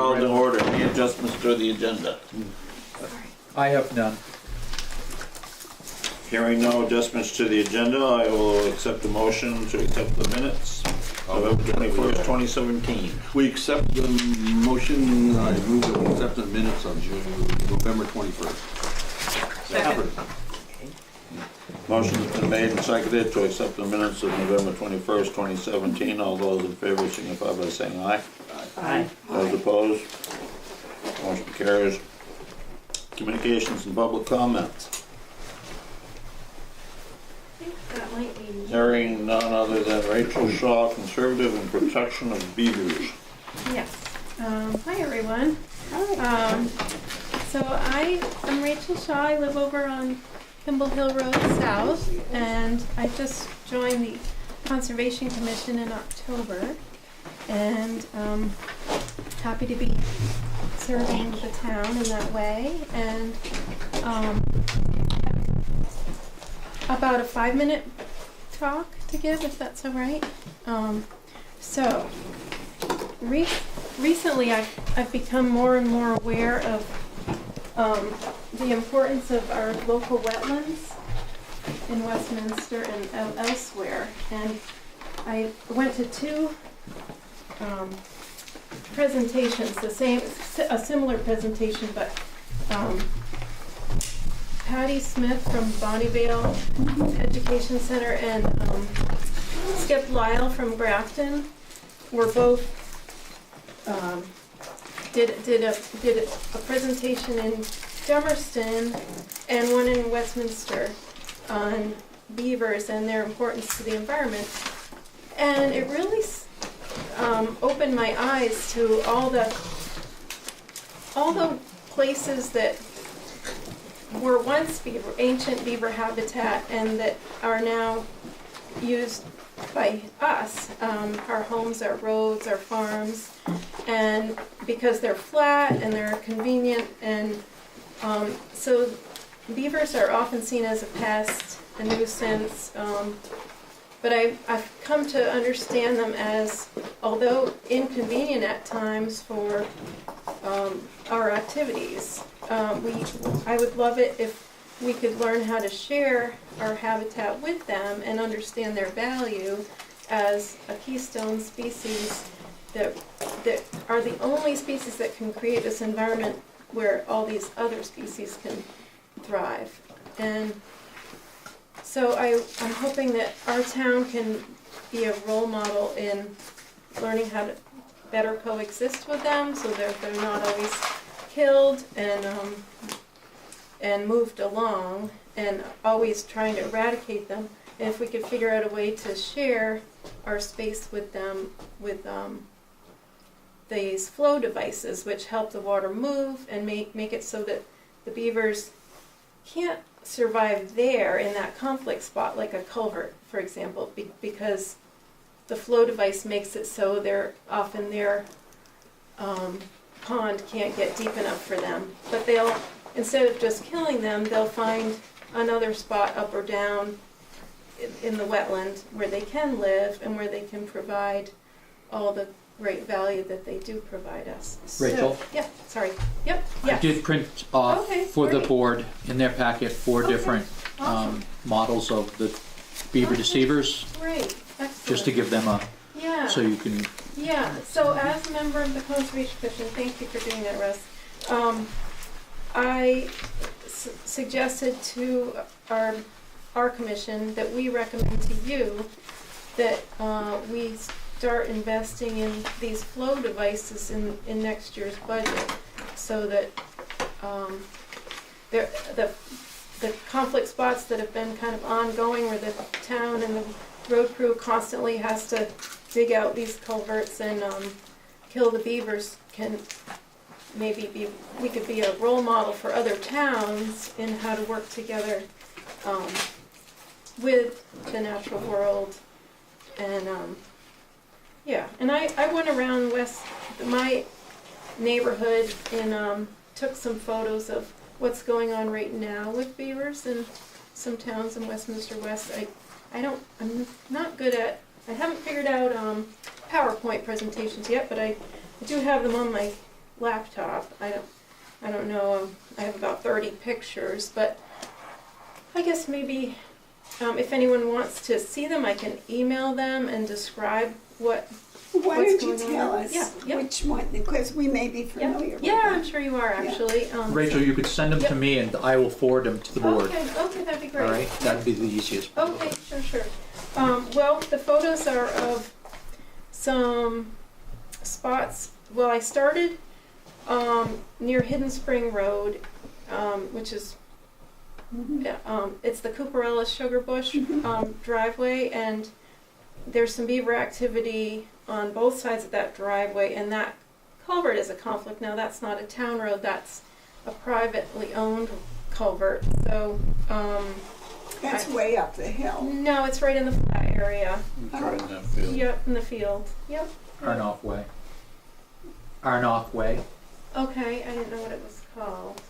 called to order. Any adjustments to the agenda? I have none. Hearing no adjustments to the agenda, I will accept the motion to accept the minutes. November 21st, 2017. We accept the motion, I move that we accept the minutes of November 21st. Second. Motion's been made and seconded to accept the minutes of November 21st, 2017. All those in favor signify by saying aye. Aye. Those opposed? Motion carries. Communications and public comments. That might be. Hearing none other than Rachel Shaw, Conservative and Protection of Beavers. Yes. Hi, everyone. Hi. So I'm Rachel Shaw. I live over on Kimball Hill Road South, and I just joined the Conservation Commission in October, and happy to be serving the town in that way. And about a 5-minute talk to give, if that's all right. So recently I've become more and more aware of the importance of our local wetlands in Westminster and elsewhere. And I went to two presentations, a similar presentation, but Patty Smith from Bonnievale Education Center and Skip Lyle from Grafton were both did a presentation in Dummerston and one in Westminster on beavers and their importance to the environment, and it really opened my eyes to all the places that were once ancient beaver habitat and that are now used by us, our homes, our roads, our farms, and because they're flat and they're convenient, and so beavers are often seen as a pest, a nuisance, but I've come to understand them as, although inconvenient at times for our activities, I would love it if we could learn how to share our habitat with them and understand their value as a keystone species that are the only species that can create this environment where all these other species can thrive. And so I'm hoping that our town can be a role model in learning how to better coexist with them so that they're not always killed and moved along, and always trying to eradicate them. And if we could figure out a way to share our space with them with these flow devices, which help the water move and make it so that the beavers can't survive there in that conflict spot, like a culvert, for example, because the flow device makes it so their pond can't get deep enough for them. But they'll, instead of just killing them, they'll find another spot up or down in the wetland where they can live and where they can provide all the great value that they do provide us. Rachel? So, yeah, sorry. Yep, yeah. I did print off for the board in their packet 4 different Awesome. models of the beaver deceivers, Great, excellent. just to give them a, Yeah. so you can, Yeah, so as a member of the Conservation Commission, thank you for doing that, Russ. I suggested to our commission that we recommend to you that we start investing in these flow devices in next year's budget, so that the conflict spots that have been kind of ongoing, where the town and the road crew constantly has to dig out these culverts and kill the beavers, can maybe we could be a role model for other towns in how to work together with the natural world. And yeah, and I went around my neighborhood and took some photos of what's going on right now with beavers in some towns in Westminster West. I'm not good at, I haven't figured out PowerPoint presentations yet, but I do have them on my laptop. I don't know, I have about 30 pictures, but I guess maybe if anyone wants to see them, I can email them and describe Why what's don't you going tell on. us Yeah. which one, because we may be familiar with Yeah, I'm them. sure you are actually. Rachel, you could send them to me and I will forward them to the board. Okay, that'd be great. All right, that'd be the easiest. Okay, sure. Well, the photos are of some spots. Well, I started near Hidden Spring Road, which is it's the Cooperella Sugar Bush driveway, and there's some beaver activity on both sides of that driveway, and that culvert is a conflict. Now, that's not a town road, that's a privately owned culvert, so That's way up the hill. no, it's right in the flat area. It's right in that field. Yep, in the field. Yep. Arnoff Way. Arnoff Way. Okay, I didn't know what it was called.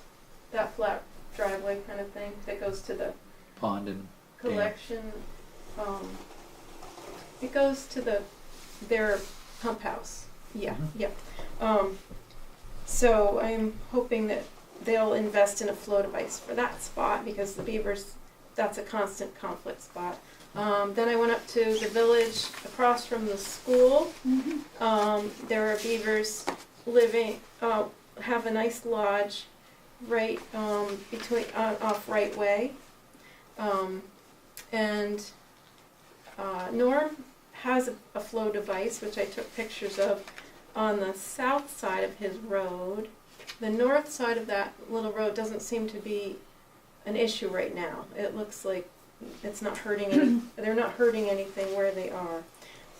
That flat driveway kind of thing that goes to the Pond and collection. It goes to their pump house. Yeah, Mhm. yeah. So I'm hoping that they'll invest in a flow device for that spot because the beavers, that's a constant conflict spot. Then I went up to the village across from the school. There are beavers living, have a nice lodge right between off Right Way. And Norm has a flow device, which I took pictures of, on the south side of his road. The north side of that little road doesn't seem to be an issue right now. It looks like it's not hurting any, they're not hurting anything where they are.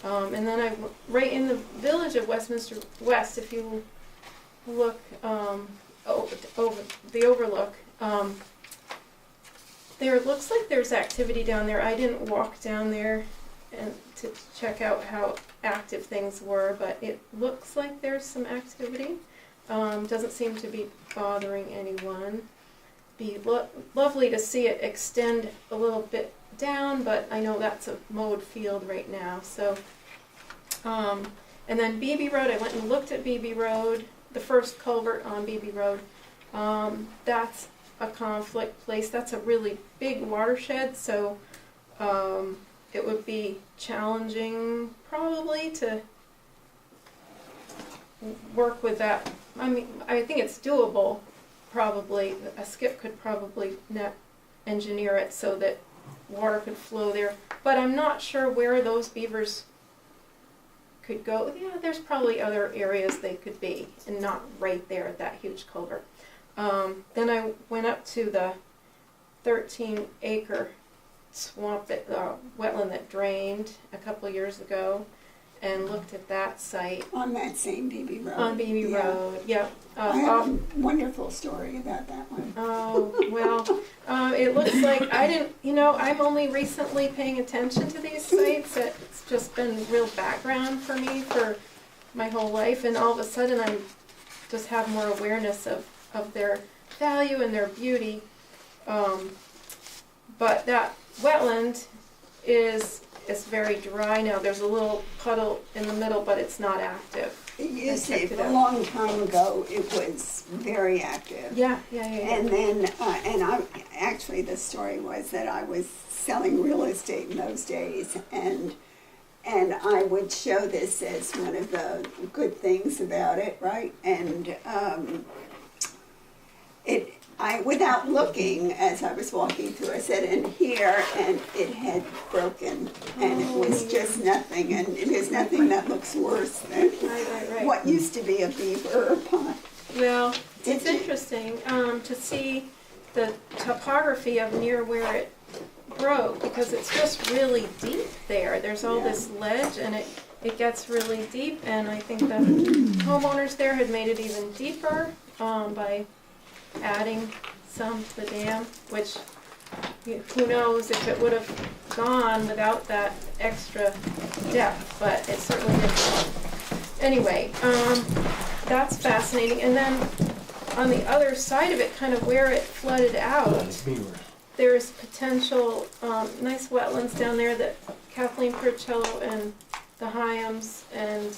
And then right in the village of Westminster West, if you look over the overlook, there looks like there's activity down there. I didn't walk down there and to check out how active things were, but it looks like there's some activity. Doesn't seem to be bothering anyone. Be lovely to see it extend a little bit down, but I know that's a mowed field right now. So, and then Beebe Road, I went and looked at Beebe Road, the first culvert on Beebe Road. That's a conflict place. That's a really big watershed, so it would be challenging probably to work with that. I mean, I think it's doable. Probably a skip could probably engineer it so that water could flow there, but I'm not sure where those beavers could go. Yeah, there's probably other areas they could be, and not right there at that huge culvert. Then I went up to the 13-acre swamp that wetland that drained a couple of years ago, and looked at that site. On that same Beebe Road. On Beebe Road, yep. I have a wonderful story about that one. Oh, well, it looks like I didn't, I'm only recently paying attention to these sites. It's just been real background for me for my whole life, and all of a sudden I just have more awareness of their value and their beauty. But that wetland is very dry now. There's a little puddle in the middle, but it's not active. It used to, a long time ago, it was very active. Yeah. And then, actually the story was that I was selling real estate in those days, and I would show this as one of the good things about it, right? And without looking, as I was walking through, I said, and here, and it had broken, and it was just nothing, and there's nothing that looks worse than Right. what used to be a beaver pond. Well, it's interesting to see the topography of near where it broke, because it's just really deep there. There's all this ledge, and it gets really deep, and I think the homeowners there had made it even deeper by adding some to the dam, which who knows if it would have gone without that extra depth, but it certainly didn't. Anyway, that's fascinating. And then on the other side of it, kind of where it flooded out, there's potential nice wetlands down there that Kathleen Purcello and the Hyams and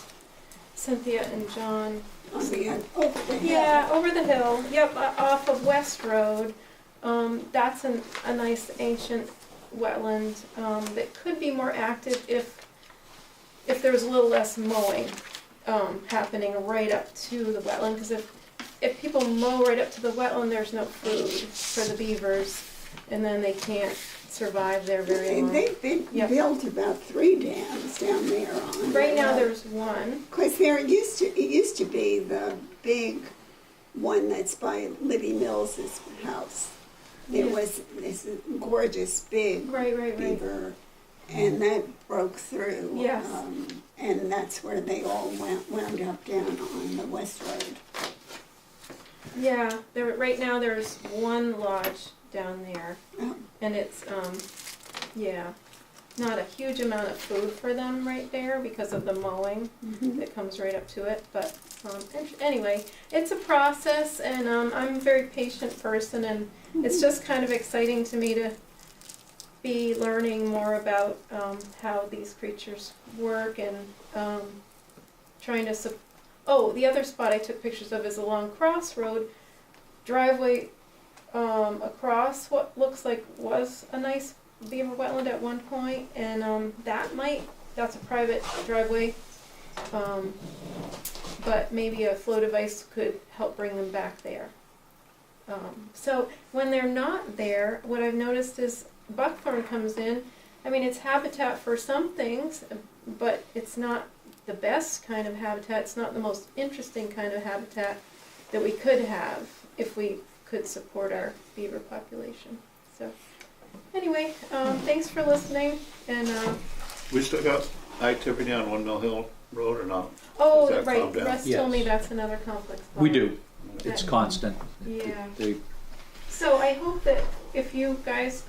Cynthia and John. On the end, over the hill. Yeah, over the hill, yep, off of West Road. That's a nice ancient wetland that could be more active if there was a little less mowing happening right up to the wetland. Because if people mow right up to the wetland, there's no food for the beavers, and then they can't survive there very long. They've been built about 3 dams down there on. Right now there's one. Because it used to be the big one that's by Libby Mills's house. There was this gorgeous big Right. beaver, and that broke through. Yes. And that's where they all wound up down on the West Road. Yeah, right now there's one lodge down there, Oh. and it's not a huge amount of food for them right there because of the mowing that comes right up to it. But anyway, it's a process, and I'm a very patient person, and it's just kind of exciting to me to be learning more about how these creatures work, and trying to. The other spot I took pictures of is along Crossroad, driveway across what looks like was a nice beaver wetland at one point, and that's a private driveway, but maybe a flow device could help bring them back there. So when they're not there, what I've noticed is buckthorn comes in. I mean, it's habitat for some things, but it's not the best kind of habitat. It's not the most interesting kind of habitat that we could have if we could support our beaver population. So anyway, thanks for listening, and We still got activity on Windmill Hill Road or not? oh, Is that right, calmed down? Russ Yes. told me that's another complex We spot. do. It's constant. Yeah. They, So I hope that if you guys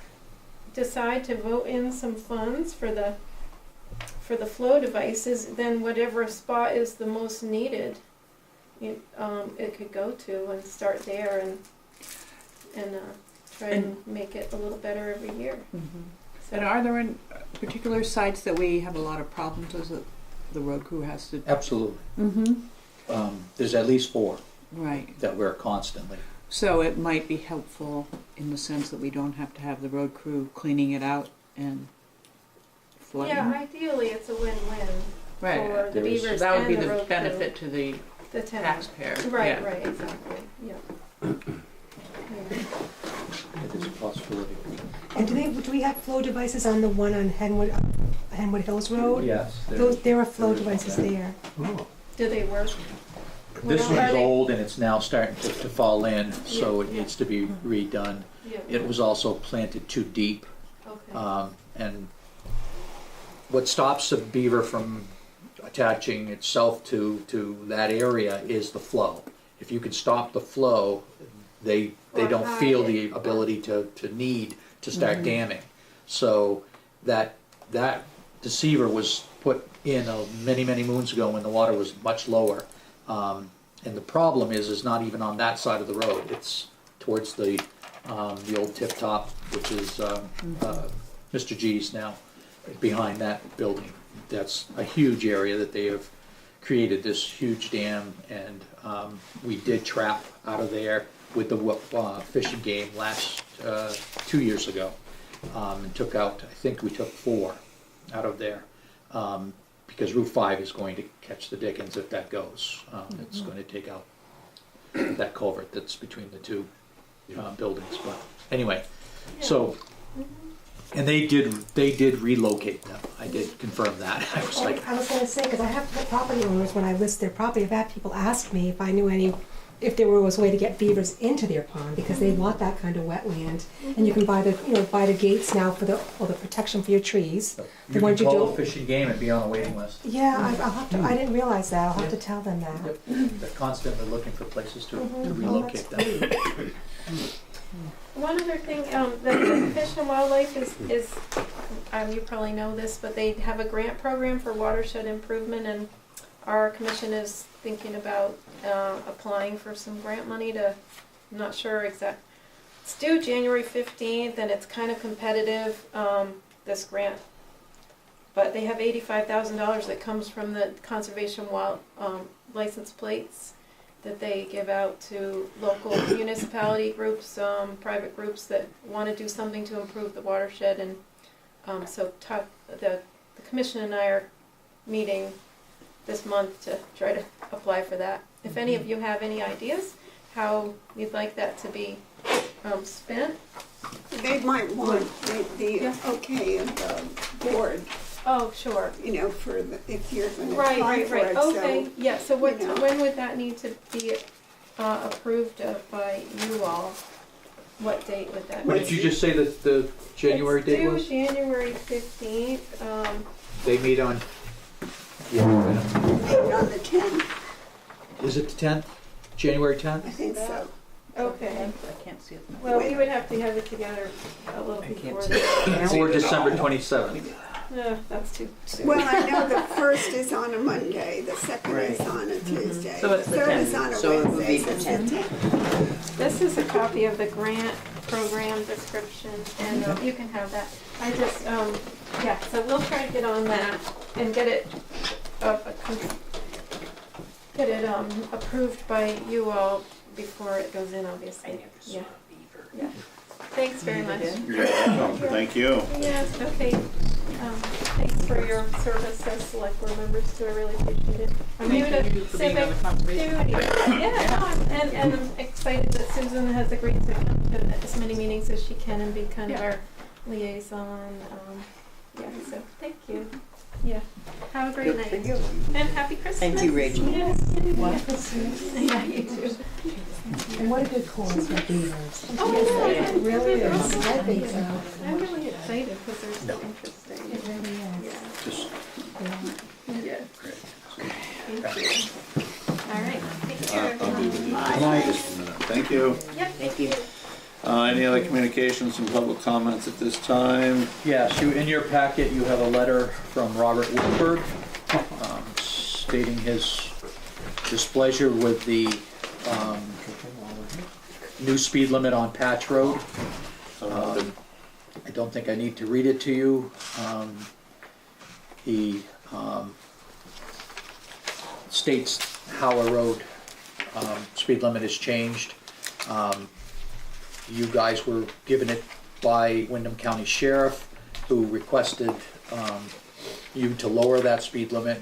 decide to vote in some funds for the flow devices, then whatever spot is the most needed, it could go to, and start there, and try and make it a little better every year. So, And are there any particular sites that we have a lot of problems with that the road crew has to? absolutely. Mm-hmm. There's at least 4 Right. that we're constantly. So it might be helpful in the sense that we don't have to have the road crew cleaning it out and flooding. yeah, ideally it's a win-win Right. for the There is- beavers So that would and be the the road benefit to the crew, the town. taxpayer. Right, Yeah. right, exactly, yeah. Yeah. It is a possibility. And do we have flow devices on the one on Henwood Hills Road? Yes. There are flow devices there. Do they work? This Well, are one's they- old and it's now starting to fall in, so it Yeah. needs to be redone. Yeah. It was also planted too deep. Okay. And what stops a beaver from attaching itself to that area is the flow. If you can stop the flow, they Or don't hide feel it. the ability to need to start damming. So that deceiver was put in many moons ago when the water was much lower. And the problem is not even on that side of the road. It's towards the old Tip Top, which is Mr. G's now, behind that building. That's a huge area that they have created this huge dam, and we did trap out of there with the fishing game last 2 years ago, and took out, I think we took 4 out of there, because Route 5 is going to catch the dickens if that goes. It's going to take out that culvert that's between the 2 buildings. But anyway, so. And they did relocate them. I did confirm that. I was like, I was going to say, because I have property owners, when I list their property, I've had people ask me if I knew if there was a way to get beavers into their pond, because they want that kind of wetland. And you can buy the gates now for the protection for your trees. you can call the fishing game and be on a waiting list. Yeah, I'll have to. I didn't realize that. I'll have to tell them that. Yep. They're constantly looking for places to Oh, relocate that's them. One other thing, the Fish and Wildlife is you probably know this, but they have a grant program for Watershed Improvement, and our commission is thinking about applying for some grant money to, I'm not sure exact. It's due January 15th, and it's kind of competitive, this grant but they have $85,000 that comes from the conservation wild license plates that they give out to local municipality groups, private groups that want to do something to improve the watershed. And so the commission and I are meeting this month to try to apply for that. If any of you have any ideas how you'd like that to be spent. They might want the Yeah. okay of the board, Oh, sure. you know, for the, if you're gonna Right, apply right, for right. it, Okay, so. yeah, so what, you know. when would that need to be approved by you all? What date would that be? What did you just say that the January date was? It's due January 15th. They meet on, Maybe on the 10th, is it the 10th? January 10th? I think so. Okay, I can't see it. well, we would have to have it together a little I can't before see that. Or December 27th? That's too soon. Well, I know the first is on a Monday, the second is on a Tuesday, So the it's the third is 10th. on a So it would Wednesday, be so the it's the 10th. This is a copy of the grant program description, and you can have that. I just, yeah, so we'll try to get on that and get it, approved by you all before it goes in, obviously. Yeah. Yeah. Thanks very much. You're welcome. Thank you. Yes, okay. Thanks for your service as select board members too, I really appreciate it. I'm new Thank you to for being on civic the conservation. duty. Yeah, no, and I'm excited that Susan has agreed to come to as many meetings as she can and be kind of our liaison. Yeah, so thank you. Yeah, have a great night. And happy Christmas. Thank you, Rachel. Yes. What? Yeah, you too. And what a good cause for beavers. Oh, yeah, It really is. Awesome. I think so. I'm really excited because they're so interesting. It really is. Yeah. Just Yeah. Thank you. All right. Take care. I'll be with you Good night. just a minute. Thank you. Yep. Thank you. Any other communications and public comments at this time? Yes, in your packet, you have a letter from Robert Woodford stating his displeasure with the new speed limit on Patch Road. I don't think I need to read it to you. He states how a road speed limit has changed. You guys were given it by Windham County Sheriff, who requested you to lower that speed limit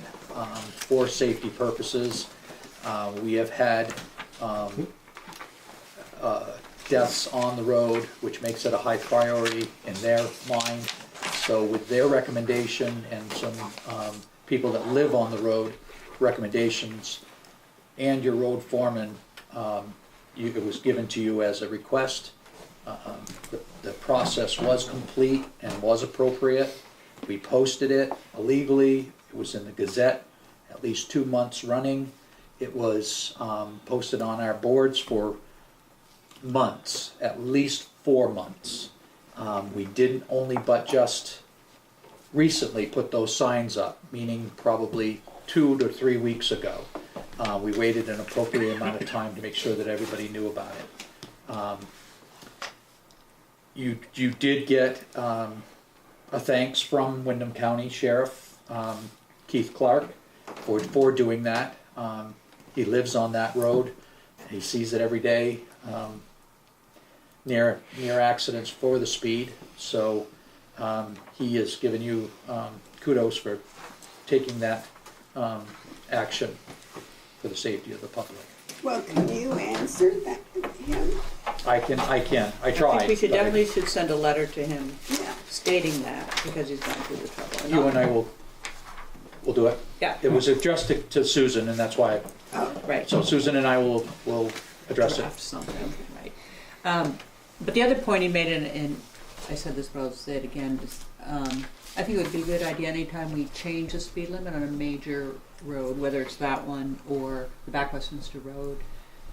for safety purposes. We have had deaths on the road, which makes it a high priority in their mind. So with their recommendation and some people that live on the road recommendations and your road foreman, it was given to you as a request. The process was complete and was appropriate. We posted it illegally. It was in the Gazette at least 2 months running. It was posted on our boards for months, at least 4 months. We didn't only but just recently put those signs up, meaning probably 2 to 3 weeks ago. We waited an appropriate amount of time to make sure that everybody knew about it. You did get a thanks from Windham County Sheriff Keith Clark for doing that. He lives on that road. He sees it every day near accidents for the speed. So he has given you kudos for taking that action for the safety of the public. Well, can you answer that, him? I can. I I tried. think we should but definitely should send a letter to him Yeah. stating that, because he's gone through the trouble. You and I will do it. Yeah, It was addressed to Susan, and that's why. right. So Susan and I will address it. Draft something, right. But the other point he made, and I said this, but I'll say it again, is I think it would be a good idea anytime we change the speed limit on a major road, whether it's that one or the back Westminster Road,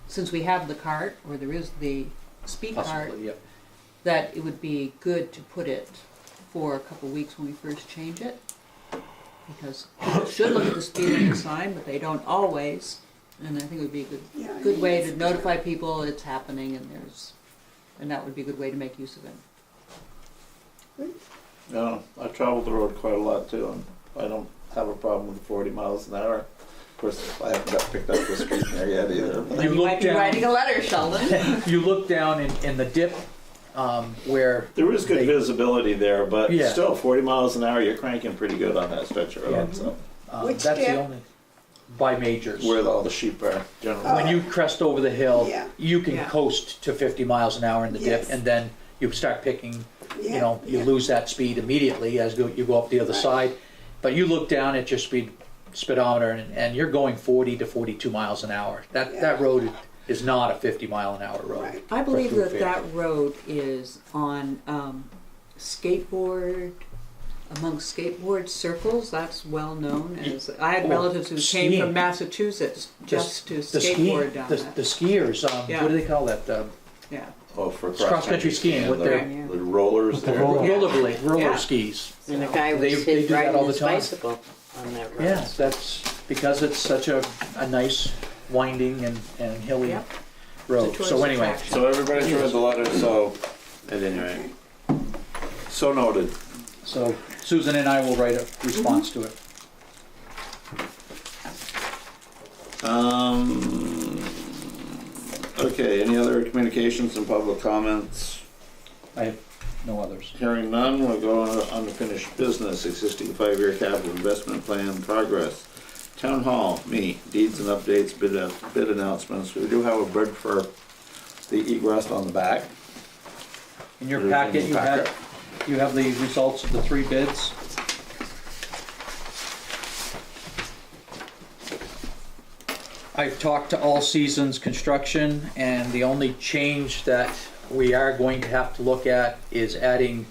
since we have the cart, or there is the speed cart, Possibly, yeah. that it would be good to put it for a couple of weeks when we first change it. Because people should look at the speed limit sign, but they don't always. And I think it would be a good way to notify people it's happening, and that would be a good way to make use of it. Yeah, I traveled the road quite a lot too, and I don't have a problem with 40 miles an hour. Of course, I haven't got picked up for speeding there yet either. but- You might be writing a letter, Sheldon. You look down in the dip where There is good they- visibility there, but Yeah. still, 40 miles an hour, you're cranking pretty good on that stretch of road. Yeah. So Which that's the dip? only by majors. where all the sheep are generally. When you crest over the hill, Yeah. you can Yeah. coast to 50 miles an hour in the dip, Yes. and then you start picking. Yeah, You know, you yeah. lose that speed immediately as you go up the other Right. side. But you look down at your speedometer, and you're going 40 to 42 miles an hour. That Yeah. that road is not a 50-mile-an-hour road. Right. I believe for that through that road is on skateboard, amongst skateboard circles. That's well known as. I had Or relatives who came skiing. from Massachusetts just to the skateboard down the that. skiers. Yeah. What do they call that? Yeah. Oh, for Cross-country skiing with the, their- the rollers there. roller Yeah. skis. And the guy They- was they hit do that riding all the his time. bicycle on that road. Yeah, that's because it's such a nice winding and hilly Yep. road. It's a So tourist anyway, attraction. So everybody's read the letter, so at any rate. So noted. so Susan and I will write a response to it. Okay, any other communications and public comments? I have no others. Hearing none, we'll go on to unfinished business, existing 5-year capital investment plan progress. Town Hall, me, deeds and updates, bid announcements. We do have a bid for the egress on the back. In your It is in packet, the you packet. have the results of the 3 bids. I've talked to All Seasons Construction, and the only change that we are going to have to look at is adding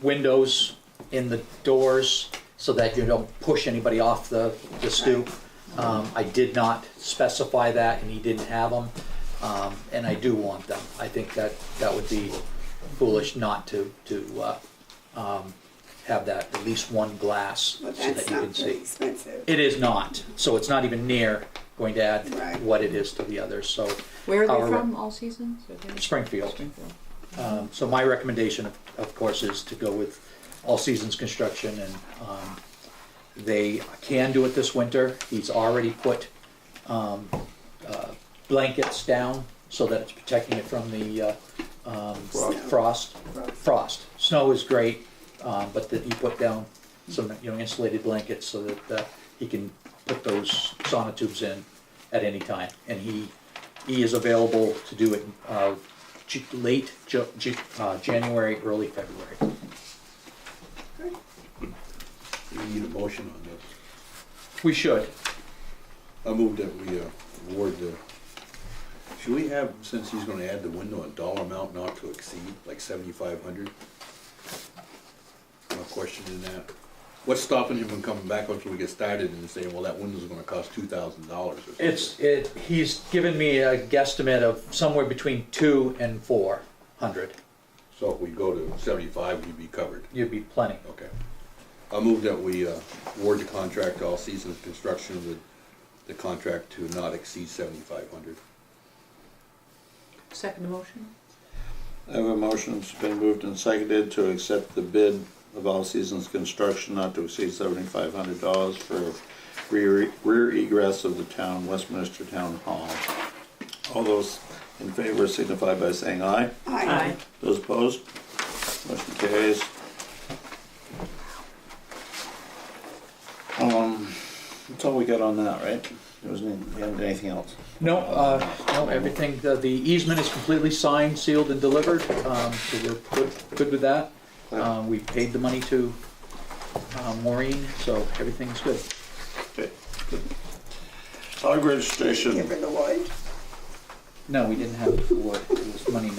windows in the doors so that you don't push anybody off the stoop. I did not specify that, and he didn't have them, and I do want them. I think that would be foolish not to have that, at least one glass, But so that's that you can not very see. expensive. It is not, so it's not even near going to add Right. what it is to the others, so Where are our- they from? All seasons? Are they- Springfield. Springfield. So my recommendation, of course, is to go with All Seasons Construction, and they can do it this winter. He's already put blankets down so that it's protecting it from the frost. Snow is great, but that he put down some insulated blankets so that he can put those sonotubes in at any time, and he is available to do it late January, early February. We need a motion on this. We should. I move that we award the, should we have, since he's gonna add the window, a dollar amount not to exceed, like 7,500? No question in that. What's stopping him from coming back once we get started and saying, well, that window's gonna cost $2,000 or something? He's given me a guesstimate of somewhere between 200 and 400. So if we go to 75, we'd be covered. You'd be plenty. Okay. I move that we award the contract to All Seasons Construction with the contract to not exceed 7,500. Second motion? I have a motion that's been moved and seconded to accept the bid of All Seasons Construction not to exceed $7,500 for rear egress of the town, Westminster Town Hall. All those in favor signify by saying aye. Aye. Those opposed? Motion carries. That's all we got on that, right? There wasn't anything else. No, everything, the easement is completely signed, sealed, and delivered, so we're good with that. We paid the money to Maureen, so everything's good. Okay, good. Dog registration. Give her the wood. No, we didn't have it before, it was money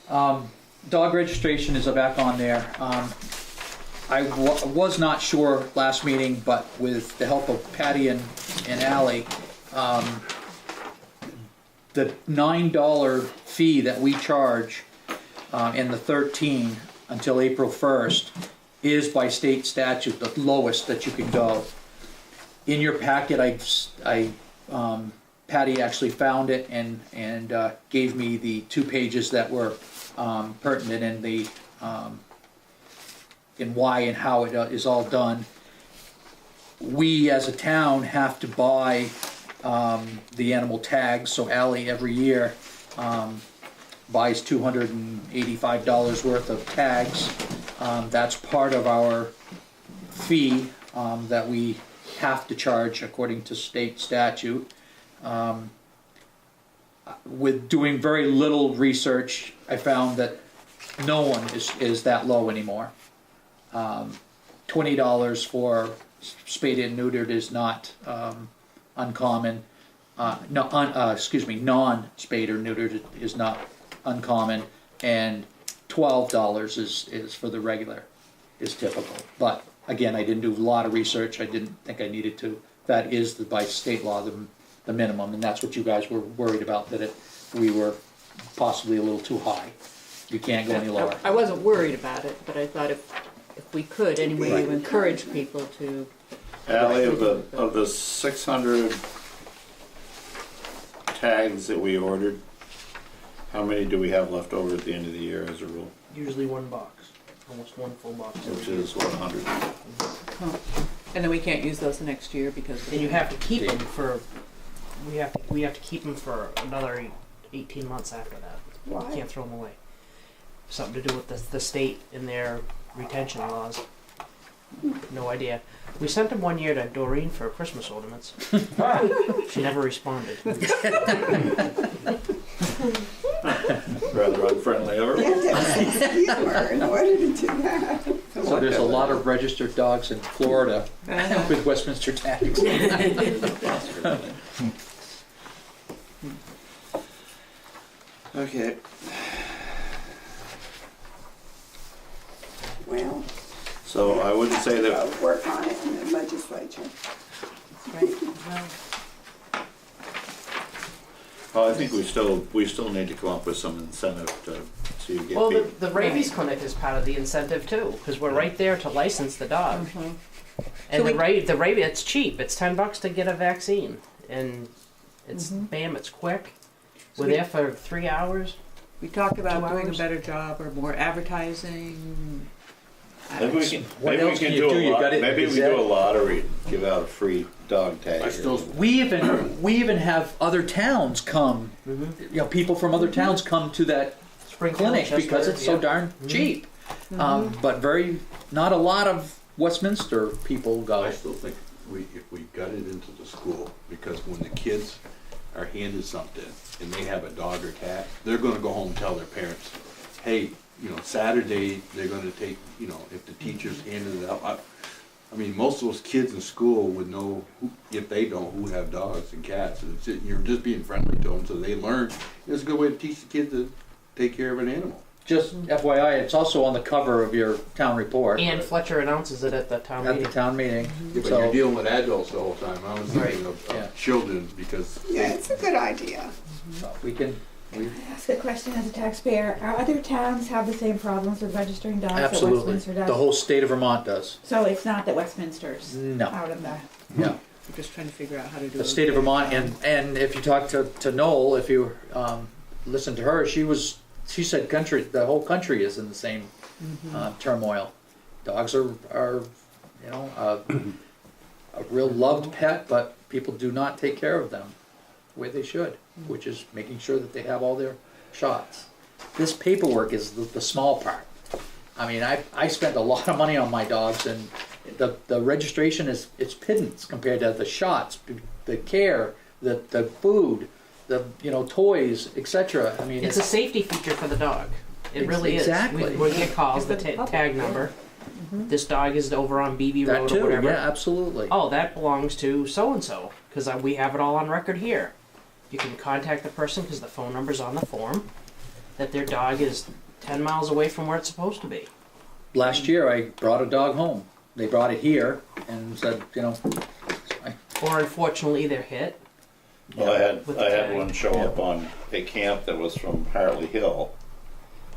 now. Dog registration is back on there. I was not sure last meeting, but with the help of Patty and Ally, the $9 fee that we charge in the 13 until April 1st is by state statute the lowest that you can go. In your packet, Patty actually found it and gave me the 2 pages that were pertinent and why and how it is all done. We as a town have to buy the animal tags, so Ally every year buys $285 worth of tags. That's part of our fee that we have to charge according to state statute. With doing very little research, I found that no one is that low anymore. $20 for spayed and neutered is not uncommon. Non-spayed or neutered is not uncommon, and $12 is for the regular, is typical. But again, I didn't do a lot of research. I didn't think I needed to. That is by state law the minimum, and that's what you guys were worried about, that we were possibly a little too high. You can't go any lower. I wasn't worried about it, but I thought if we could, anyway, to encourage people to. Ally, of the 600 tags that we ordered, how many do we have left over at the end of the year as a rule? Usually one box, almost one full box. Which is what, 100? And then we can't use those the next year because. And you have to keep them for. We have to keep them for another 18 months after that. Why? You can't throw them away. Something to do with the state and their retention laws. No idea. We sent them one year to Doreen for Christmas ornaments. She never responded. Rather unfriendly of her. You have to have sense of humor in order to do that. So there's a lot of registered dogs in Florida with Westminster tags. Okay. Well, So I wouldn't say that, I'll work on it in the legislature. Right. well, I think we still need to come up with some incentive so you get Well, people. the rabies clinic is part of the incentive too, because we're right there to license the dog. And So the rabies, it's cheap. It's $10 to get a vaccine, and it's bam, it's quick. So We're there for 3 hours. We talked about 2 doing a hours? better job or more advertising. Maybe we can, What maybe we else can can you do do? a You lot, got it maybe we Gazette. do a lottery, and give out a free dog tag. I still, We even have other towns come. People from other towns come to that Springfield, clinic Chester, because it's so yeah. darn cheap. But not a lot of Westminster people go. I still think if we got it into the school, because when the kids are handed something and they have a dog or cat, they're gonna go home and tell their parents, hey, Saturday, they're gonna take, if the teacher's handed it out. I mean, most of those kids in school would know, if they don't, who have dogs and cats. And you're just being friendly to them so they learn. It's a good way to teach the kids to take care of an animal. Just FYI, it's also on the cover of your town report And Fletcher announces it at the town at the meeting. town meeting. But So you're dealing with adults the whole time. I was thinking of Yeah. children because Yeah, it's a good idea. we can. Ask a question as a taxpayer. Are other towns have the same problems with registering dogs that Absolutely. Westminster does? The whole state of Vermont does. So it's not that Westminster's No. out of the. Yeah. We're just trying to figure out how to do The it. state of Vermont, and if you talk to Noel, if you listen to her, she said the whole country is in the same turmoil. Dogs are a real loved pet, but people do not take care of them the way they should, which is making sure that they have all their shots. This paperwork is the small part. I mean, I spent a lot of money on my dogs, and the registration it's pittance compared to the shots, the care, the food, the toys, etc. I mean, It's a safety feature for the dog. It really Exactly. is. We get calls, the It's for the public, tag yeah. number. This dog is over on BB that Road too. or whatever. Yeah, absolutely. Oh, that belongs to so-and-so, because we have it all on record here. You can contact the person, because the phone number's on the form, that their dog is 10 miles away from where it's supposed to be. Last year, I brought a dog home. They brought it here and said, Or unfortunately, they're hit. Well, With the I had tag. one show up on a camp that was from Hartley Hill,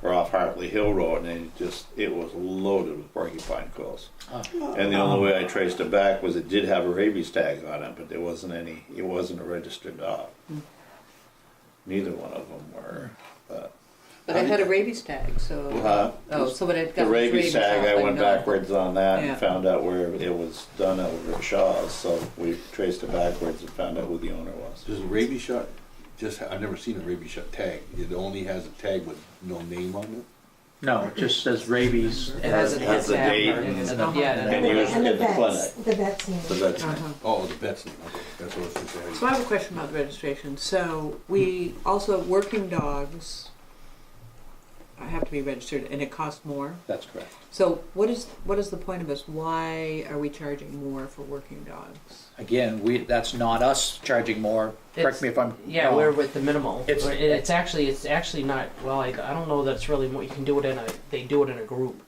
or off Hartley Hill Road, and it was loaded with porcupine quills. And the only way I traced it back was it did have a rabies tag on it, but it wasn't a registered dog. Neither one of them were, but But it had a rabies tag, so. So but it got The rabies tag, I but went no. backwards on that Yeah. and found out where it was done over at Shaw's, so we traced it backwards and found out who the owner was. Does a rabies shot, I've never seen a rabies shot tag. It only has a tag with no name on it? No, it just says rabies. It has a Has the date tag. and Yeah. and used And in the the clinic. vets, the vets name. So that's Oh, the vet's name, okay, that's what I was thinking. So I have a question about the registration. So we also, working dogs have to be registered and it costs more. That's correct. So what is the point of this? Why are we charging more for working dogs? Again, that's not us charging more. Correct It's- me if I'm Yeah, wrong. we're with the minimal. It's- It's actually not, well, I don't know that it's really, you can do it they do it in a group.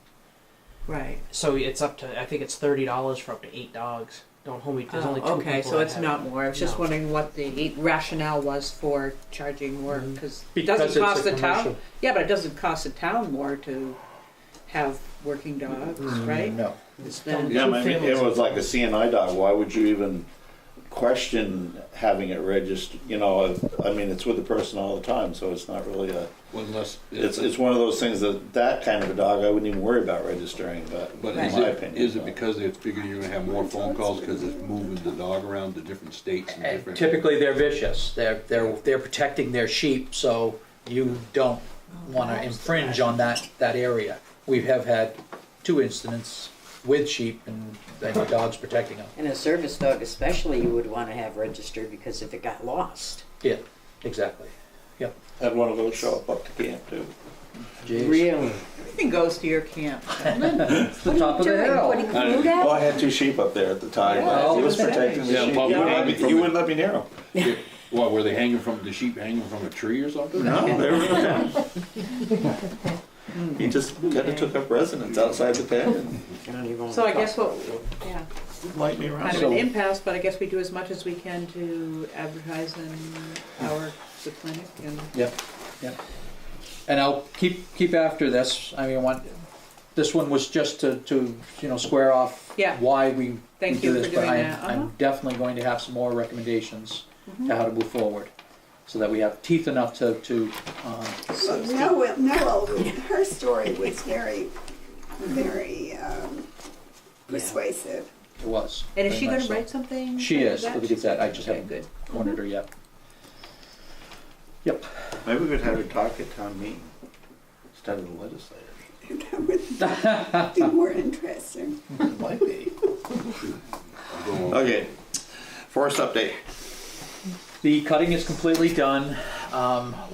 Right. So it's up to, I think it's $30 for up to 8 dogs. Don't hold me, there's only 2 okay, people so that it's have not it. more. I was just No. wondering what the rationale was for charging more, because it Because doesn't it's cost a the town. commercial. Yeah, but it doesn't cost the town more to have working dogs, right? No. It's been, Yeah, I mean, it families. was like a CNI dog, why would you even question having it registered? You know, I mean, it's with the person all the time, so it's not really Unless. it's one of those things that kind of a dog, I wouldn't even worry about registering, but But in is my it, opinion. is it because they figure you're gonna have more phone calls because it's moving the dog around to different states and And different? typically they're vicious. They're protecting their sheep, so you don't want to infringe on that area. We have had 2 incidents with sheep and the dogs protecting them. And a service dog especially you would want to have registered because if it got lost. Yeah, exactly. Yep. Had one of those show up to camp too. Jeez. Really? everything goes to your camp. It's the top of the hill. Putting food out? Well, I had 2 sheep up there at the time, Yeah. he was protecting the Yeah, sheep. well, You wouldn't let me near them. What, were they hanging from, the sheep hanging from a tree or something? No, they were. He just kind of took up residence outside the pen and I don't even So I guess what, yeah, light me around. kind of So- an impasse, but I guess we do as much as we can to advertise and the clinic and. Yep, yep. And I'll keep after this. I mean, this one was just to square off Yeah. why we Thank do you this, for but doing I'm, that. Uh-huh. I'm definitely going to have some more recommendations to how to move forward, so that we have teeth enough to Noel, her story was very, very persuasive. it was. And is very she much gonna so. write something? She for is. that? Let me get that. I just Okay, haven't good. cornered her yet. Yep. Maybe we could have her talk at town meeting instead of the legislators. That would be more interesting. It might be. Okay, forest update. The cutting is completely done.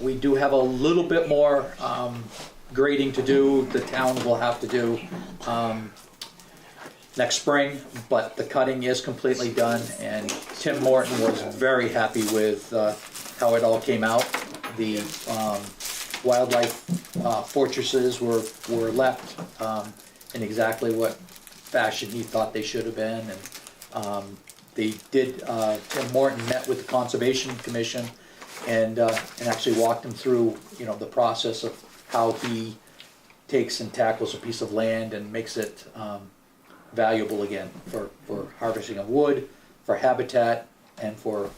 We do have a little bit more grading to do. The town will have to do next spring, but the cutting is completely done. And Tim Morton was very happy with how it all came out. The wildlife fortresses were left in exactly what fashion he thought they should have been, and they did. Tim Morton met with the Conservation Commission and actually walked them through the process of how he takes and tackles a piece of land and makes it valuable again for harvesting of wood, for habitat, and for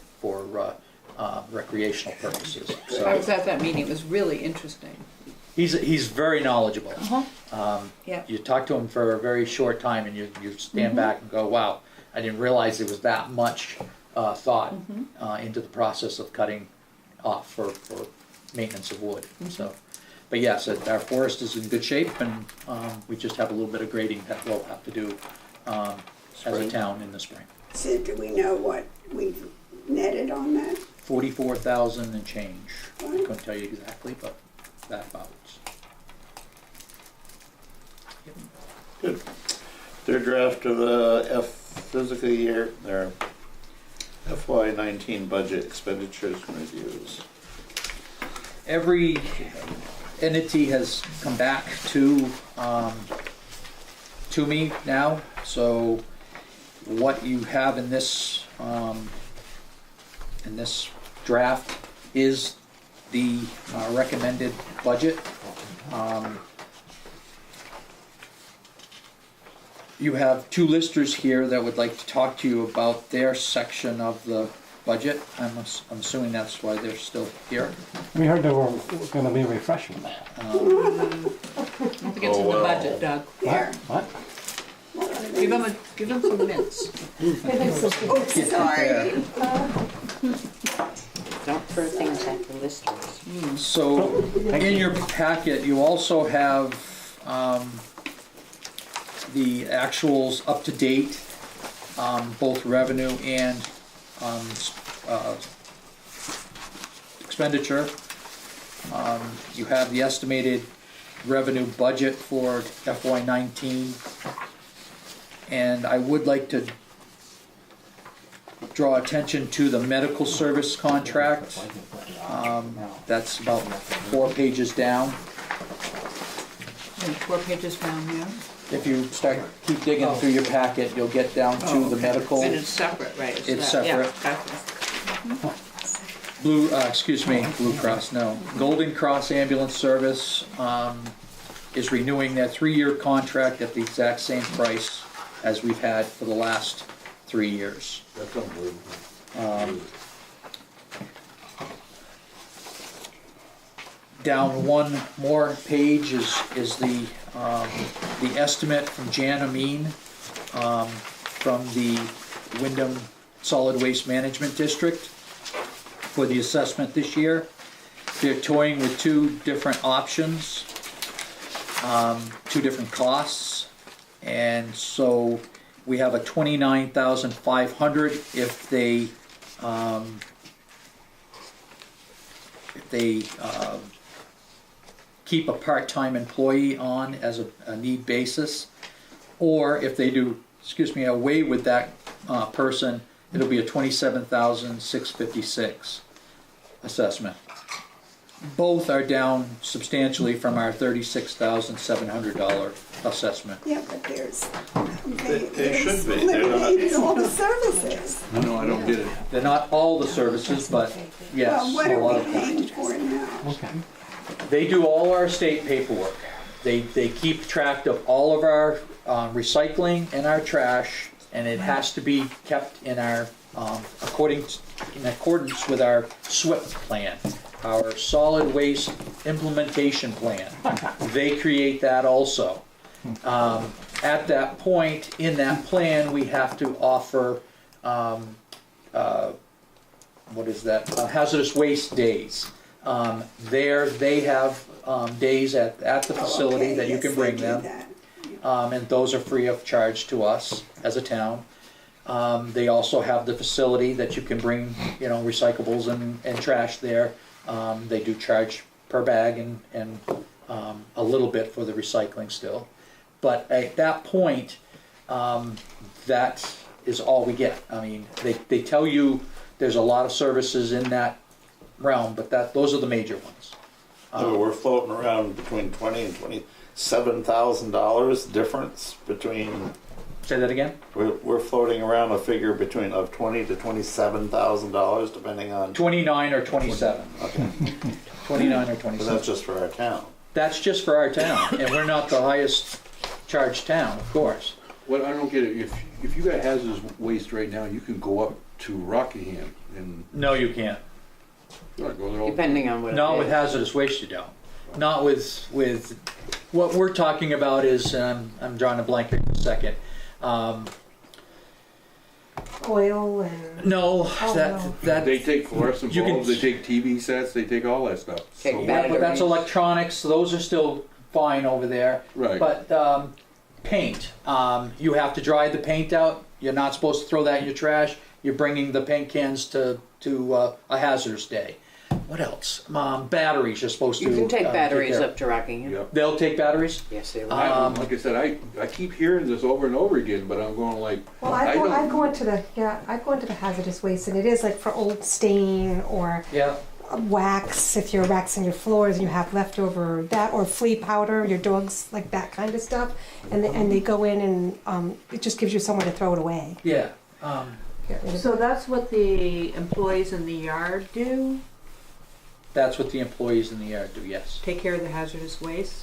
recreational purposes. I was So at that meeting, it was really interesting. he's very knowledgeable. Yeah. You talk to him for a very short time, and you stand back and go, "Wow, I didn't realize there was that much thought into the process of cutting off for maintenance of wood." So, but yes, our forest is in good shape, and we just have a little bit of grading that we'll have to do as a Spring. town in the spring. So do we know what we've netted on that? 44,000 and change. I couldn't tell you exactly, but that about. Good. Third draft of the fiscal year, their FY19 budget expenditures and reviews. Every entity has come back to me now. So what you have in this draft is the recommended budget. You have 2 listers here that would like to talk to you about their section of the budget. I'm assuming that's why they're still here. We heard they were gonna be refreshing. I think it's in the budget, Doug. Here. What? Give them some mints. Oops, sorry. Don't throw things at the listeners. So, in your packet, you also have the actuals up to date, both revenue and expenditure. You have the estimated revenue budget for FY19, and I would like to draw attention to the medical service contract. That's about 4 pages down. And 4 pages down here. If you keep digging through your packet, you'll get down to the medical. And it's separate, right? It's separate. Blue Cross, no. Golden Cross Ambulance Service is renewing their 3-year contract at the exact same price as we've had for the last 3 years. That's unbelievable. Down one more page is the estimate from Jan Amin from the Wyndham Solid Waste Management District for the assessment this year. They're toying with 2 different options, 2 different costs, and so we have a $29,500 if they keep a part-time employee on as a need basis, or if they do, away with that person, it'll be a $27,656 assessment. Both are down substantially from our $36,700 assessment. Yeah, but they should be. They're not. eliminated all the services. No, I don't get it. They're not all the services, but yes, Well, what a are lot we of them. paying for now? Okay. They do all our state paperwork. They keep track of all of our recycling and our trash, and it has to be kept in our in accordance with our SWIP plan, our solid waste implementation plan. They create that also. At that point in that plan, we have to offer hazardous waste days. They have days at the facility Okay, that you yes, can bring they do them, that. and those are free of charge to us as a town. They also have the facility that you can bring, recyclables and trash there. They do charge per bag and a little bit for the recycling still. But at that point, that is all we get. I mean, they tell you there's a lot of services in that realm, but those are the major ones. So we're floating around between $20,000 and $27,000 difference between. Say that again? We're floating around a figure of $20,000 to $27,000 depending on. 29 or 27. Okay, 29 or but 27. that's just for our town. That's just for our town, and we're not the highest charged town, of course. What I don't get it, if you got hazardous waste right now, you can go up to Rockingham and No, you can't. go there all. Depending on what Not it with is. hazardous waste, you don't. Not with what we're talking about is, and I'm drawing a blank here in a second. Oil and No, no. They take fluorescent You can- bulbs, they take TV sets, they take all that stuff. Take So- back- but that's batteries. electronics. Those are still fine over there. Right. But paint, you have to dry the paint out. You're not supposed to throw that in your trash. You're bringing the paint cans to a hazardous day. What else? Batteries. You're supposed to. You can take batteries care. up to Rockingham. Yep. They'll take batteries. Yes, they will. Like I said, I keep hearing this over and over again, but I'm going like, well, I don't. I've gone to the hazardous waste, and it is like for old stain or Yeah. wax if you're waxing your floors and you have leftover that, or flea powder, your dogs like that kind of stuff, and they go in and it just gives you somewhere to throw it away. Yeah. Get rid of So it. that's what the employees in the yard do? That's what the employees in the yard do. Yes. Take care of the hazardous waste?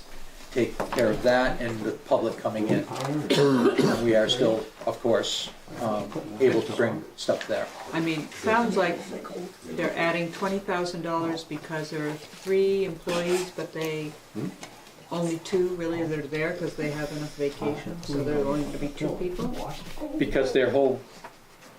take care of that and the public coming in. And we are still, of course, able to bring stuff there. I mean, sounds like they're adding $20,000 because there are 3 employees, but they, only 2 really that are there because they have enough vacation, so there are only going to be 2 people? Because their whole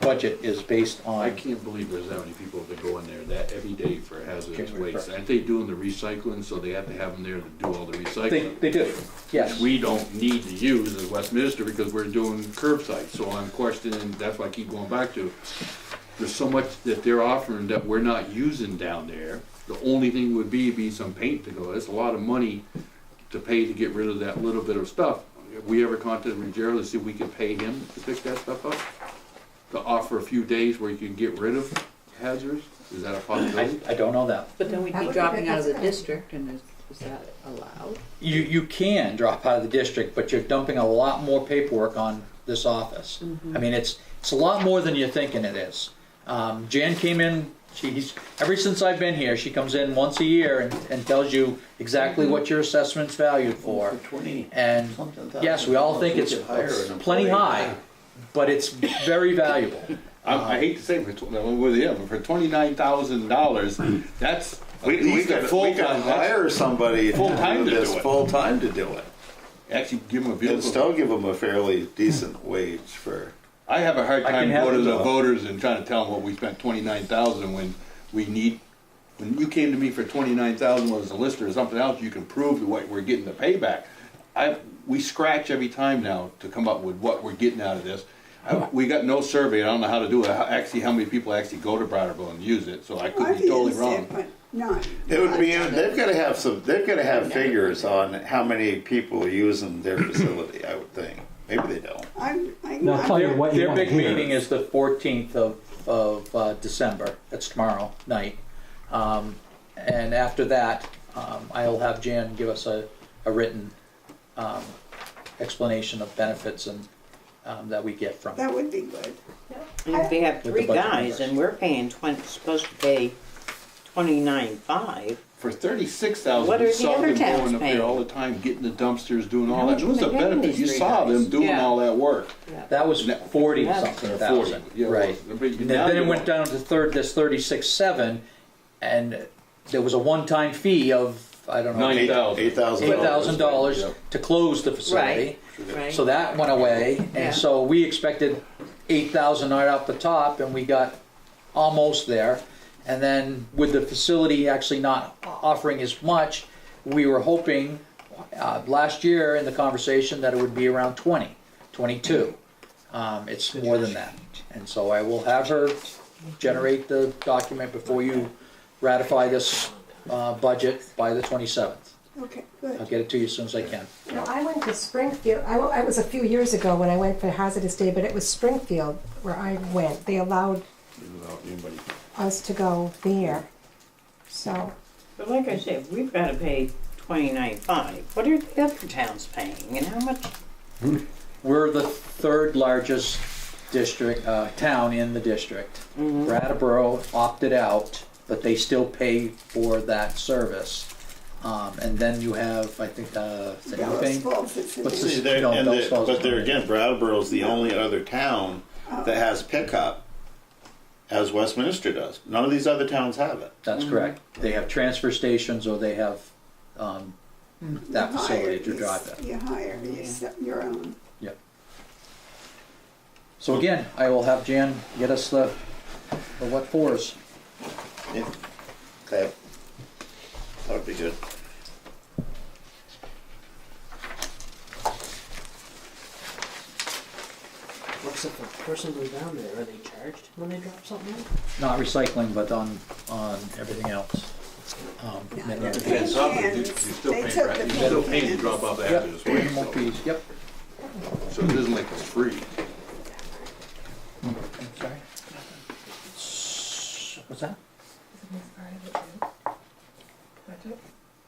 budget is based I on, can't believe there's that many people that go in there that every day for hazardous Okay, waste. Aren't they doing the recycling, so they have to have them there to do all the recycling? they do, Which yes. we don't need to use as Westminster because we're doing curbside, so I'm questioning, that's why I keep going back to, there's so much that they're offering that we're not using down there. The only thing would be some paint to go, it's a lot of money to pay to get rid of that little bit of stuff. Have we ever contacted Gerald to see if we could pay him to pick that stuff up? To offer a few days where you can get rid of hazards? Is that a possibility? I don't know that. But then we'd That be would be dropping good. out of the That's a good district, and is that allowed? You can drop out of the district, but you're dumping a lot more paperwork on this office. I mean, it's a lot more than you're thinking it is. Jan came in, ever since I've been here, she comes in once a year and tells you exactly what your assessment's valued for. And yes, we all think it's plenty high, but it's very valuable. I hate to say it, but for $29,000, that's at We least a could full-time. hire somebody Full-time to do it. full-time to do it. Actually give them a And vehicle. still give them a fairly decent wage for, I have a hard I time can have going to it the all. voters and trying to tell them what we spent $29,000 when we need, when you came to me for $29,000 was a list or something else, you can prove what we're getting the payback. We scratch every time now to come up with what we're getting out of this. We got no survey, I don't know how to do it, actually how many people actually go to Brattleboro and use it, so I could I've be totally used wrong. it, but not. it would be, they've gotta have figures on how many people are using their facility, I would think. Maybe they don't. Now tell you what you Their want to big hear. meeting is the 14th of December. That's tomorrow night. And after that, I'll have Jan give us a written explanation of benefits and that we get from it. That would be good. And if we have With the 3 budget guys numbers. and we're paying supposed to pay $29,500, For $36,000, What are we the saw other them towns going up paying? there all the time, getting the dumpsters, doing all How that. much It was were a they paying benefit, these you 3 saw them guys? doing Yeah. all that work. That was Yeah. 40 something Or thousand, 40, yeah, it right? was. But And now then you it went down to this 36.7, and there was a one-time fee of, I don't know, $9,000. $8,000 Yep. to close the facility. Right. So that went away, Yeah. and so we expected 8,000 right off the top, and we got almost there. And then with the facility actually not offering as much, we were hoping last year in the conversation that it would be around 20, 22. It's more than that. And so I will have her generate the document before you ratify this budget by the 27th. Okay, I'll good. get it to you as soon as I can. You know, I went to Springfield, I was a few years ago when I went for Hazardous Day, but it was Springfield where I went. They allowed Without anybody. us to go there, so. but like I said, we've got to pay $29,500. What are the other towns paying, and how much? We're the 3rd largest district, town in the district. Brattleboro opted out, but they still pay for that service. And then you have, I think, Dallas Thing. Falls, it's in What's there. this? See, they're- No, and Bells Falls but is there not. again, Brattleboro's the only other town that has pickup, as Westminster does. None of these other towns have it. That's correct. They have transfer stations or they have that You facility hire to these- drive that. You hire your own. Yep. So again, I will have Jan get us the what fors. Yeah. Okay. That would be good. What's if a person goes down there? Are they charged when they drop something in? Not recycling, but on everything else. Many other Yeah, things. some, Cans. you're still They paying, took right? the You're still big paying to cans. drop off Yep, hazardous waste. animal fees, yep. So it isn't like it's free. I'm sorry. What's that?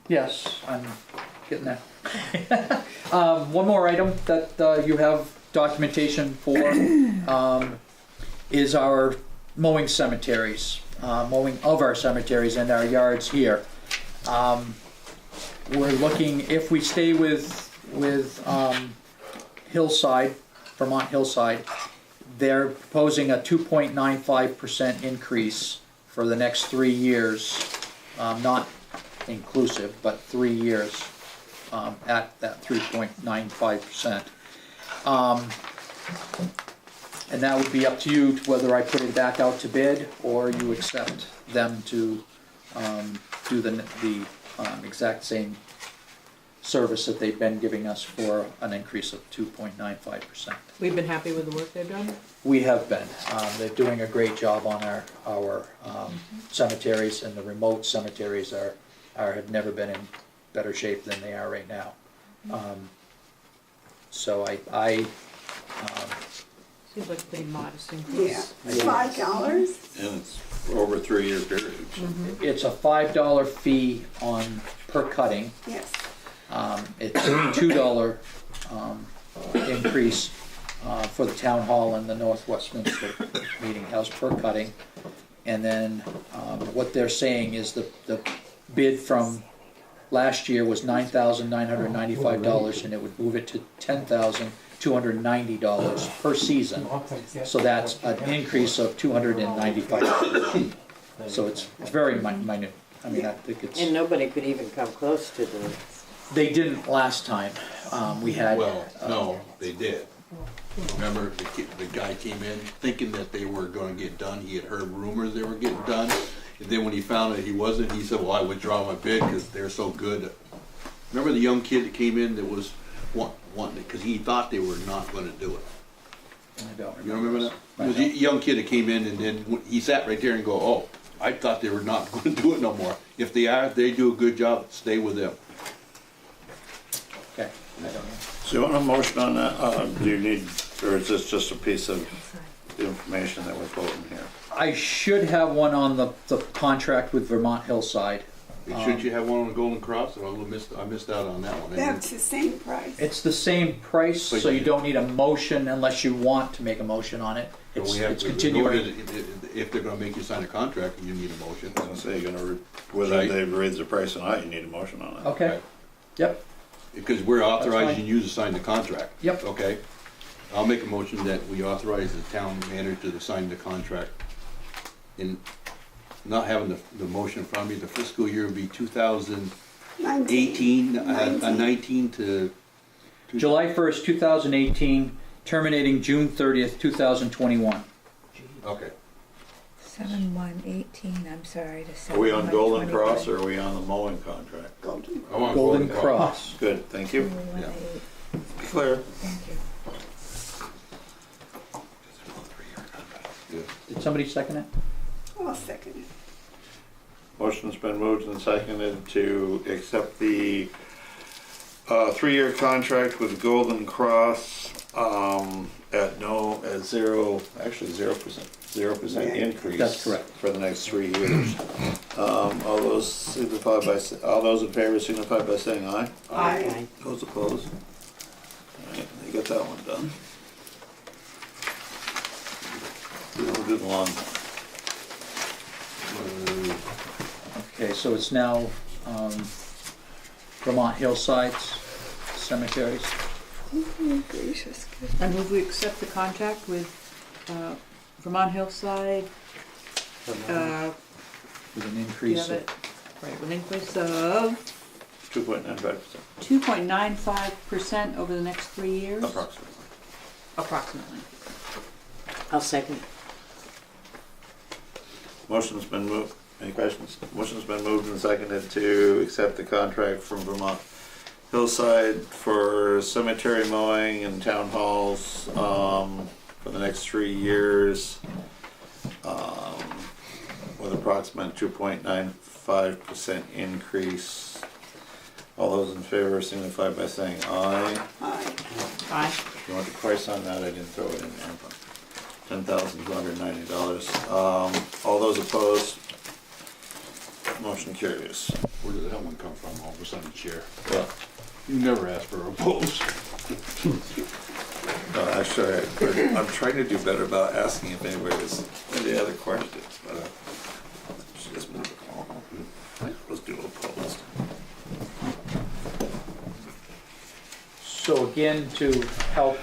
Yes, I'm getting there. One more item that you have documentation for is our mowing cemeteries, mowing of our cemeteries and our yards here. we're looking, if we stay with Hillside, Vermont Hillside, they're proposing a 2.95% increase for the next 3 years, not inclusive, but 3 years at that 3.95%. And that would be up to you to whether I put it back out to bid or you accept them to do the exact same service that they've been giving us for an increase of 2.95%. We've been happy with the work they've done. We have been. They're doing a great job on our cemeteries, and the remote cemeteries have never been in better shape than they are right now. So I Seems like a pretty modest Yeah, increase. $5? And it's over a 3-year period. So. it's a $5 fee per cutting. Yes. It's a $2 increase for the town hall and the North Westminster meeting house per cutting. And then what they're saying is the bid from last year was $9,995, and it would move it to $10,290 per season. So that's an increase of $295. So it's very minute. I mean, I think it's. And nobody could even come close to the. They didn't last time. We had. Well, no, they did. Remember, the guy came in thinking that they were gonna get done, he had heard rumors they were getting done, and then when he found out he wasn't, he said, well, I withdraw my bid because they're so good. Remember the young kid that came in that was wanting it, because he thought they were not gonna do it? I don't You remember that? I It was a young kid that came in, and then he sat right there and go, oh, I thought they were not gonna do it no more. If they do a good job, stay with them. Okay. I don't know. So you want a motion on that? Do you need, or is this just a piece of information that we're quoting here? I should have one on the contract with Vermont Hillside. Shouldn't you have one on the Golden Cross? I missed out on that one. That's the same price. It's the same price, so you don't need a motion unless you want to make a motion on it. It's continuing. If they're gonna make you sign a contract, you need a motion. I was gonna say, you're gonna, whether they raise the price or not, you need a motion on it. Okay. Yep. Because we're authorizing fine. you to sign the contract. Yep. Okay? I'll make a motion that we authorize the town manager to sign the contract. In not having the motion in front of me, the fiscal year would be 2018, 19 to. July 1st, 2018, terminating June 30th, 2021. Okay. 7/1/18, I'm sorry to say. Are we on Golden Cross or are we on the mowing contract? I want Golden Cross. Good, thank you. Yeah. Clear. Thank you. Yeah. Did somebody second it? I'll second it. Motion's been moved and seconded to accept the 3-year contract with Golden Cross at 0% increase. That's correct. For the next 3 years. All those in favor signify by saying aye. Aye. Those opposed? All right, you got that one done. We'll do the long one. Okay, so it's now Vermont Hillsides Cemeteries. Gracious. I move we accept the contract with Vermont Hillside. With an Do you increase have of it? Right, with an increase of 2.95%. 2.95% over the next 3 years? Approximately. Approximately. I'll second. Motion's been moved. Any questions? Motion's been moved and seconded to accept the contract from Vermont Hillside for cemetery mowing and town halls for the next 3 years with approximate 2.95% increase. All those in favor signify by saying aye. Aye. Aye. If you want the price on that, I didn't throw it in there, but $10,290. All those opposed? Motion carries. Where did that one come from, all of a sudden, Chair? Well, You never asked for a post. actually, I'm trying to do better about asking if anybody has any other questions, but let's just move it along. Let's do a post. So again, to help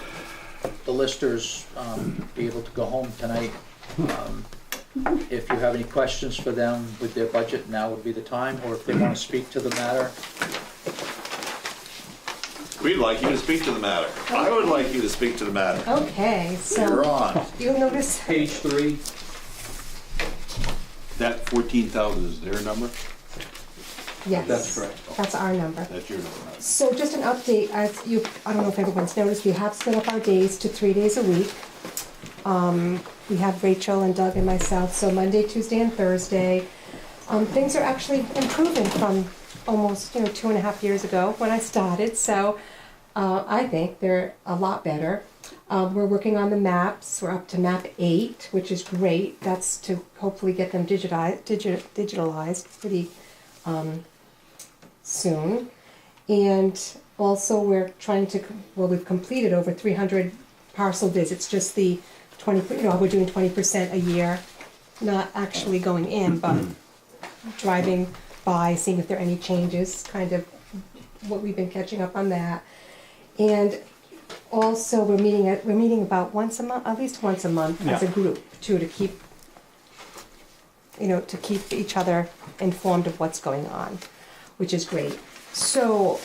the listers be able to go home tonight, if you have any questions for them with their budget, now would be the time, or if they want to speak to the matter. We'd like you to speak to the matter. I would like you to speak to the matter. Okay, You're so on. you'll notice, Page 3. That 14,000 is their number? yes. That's correct. That's our number. That's your number. So just an update, as you, I don't know if everyone's noticed, we have split up our days to 3 days a week. We have Rachel and Doug and myself, so Monday, Tuesday, and Thursday. Things are actually improving from almost, 2.5 years ago when I started, so I think they're a lot better. We're working on the maps. We're up to map 8, which is great. That's to hopefully get them digitalized pretty soon. And also we're trying to, we've completed over 300 parcel visits, just the 20, we're doing 20% a year, not actually going in, but driving by, seeing if there are any changes, kind of what we've been catching up on that. And also we're meeting about once a month, at least once a month as a group too, to keep each other informed of what's going on, which is great. So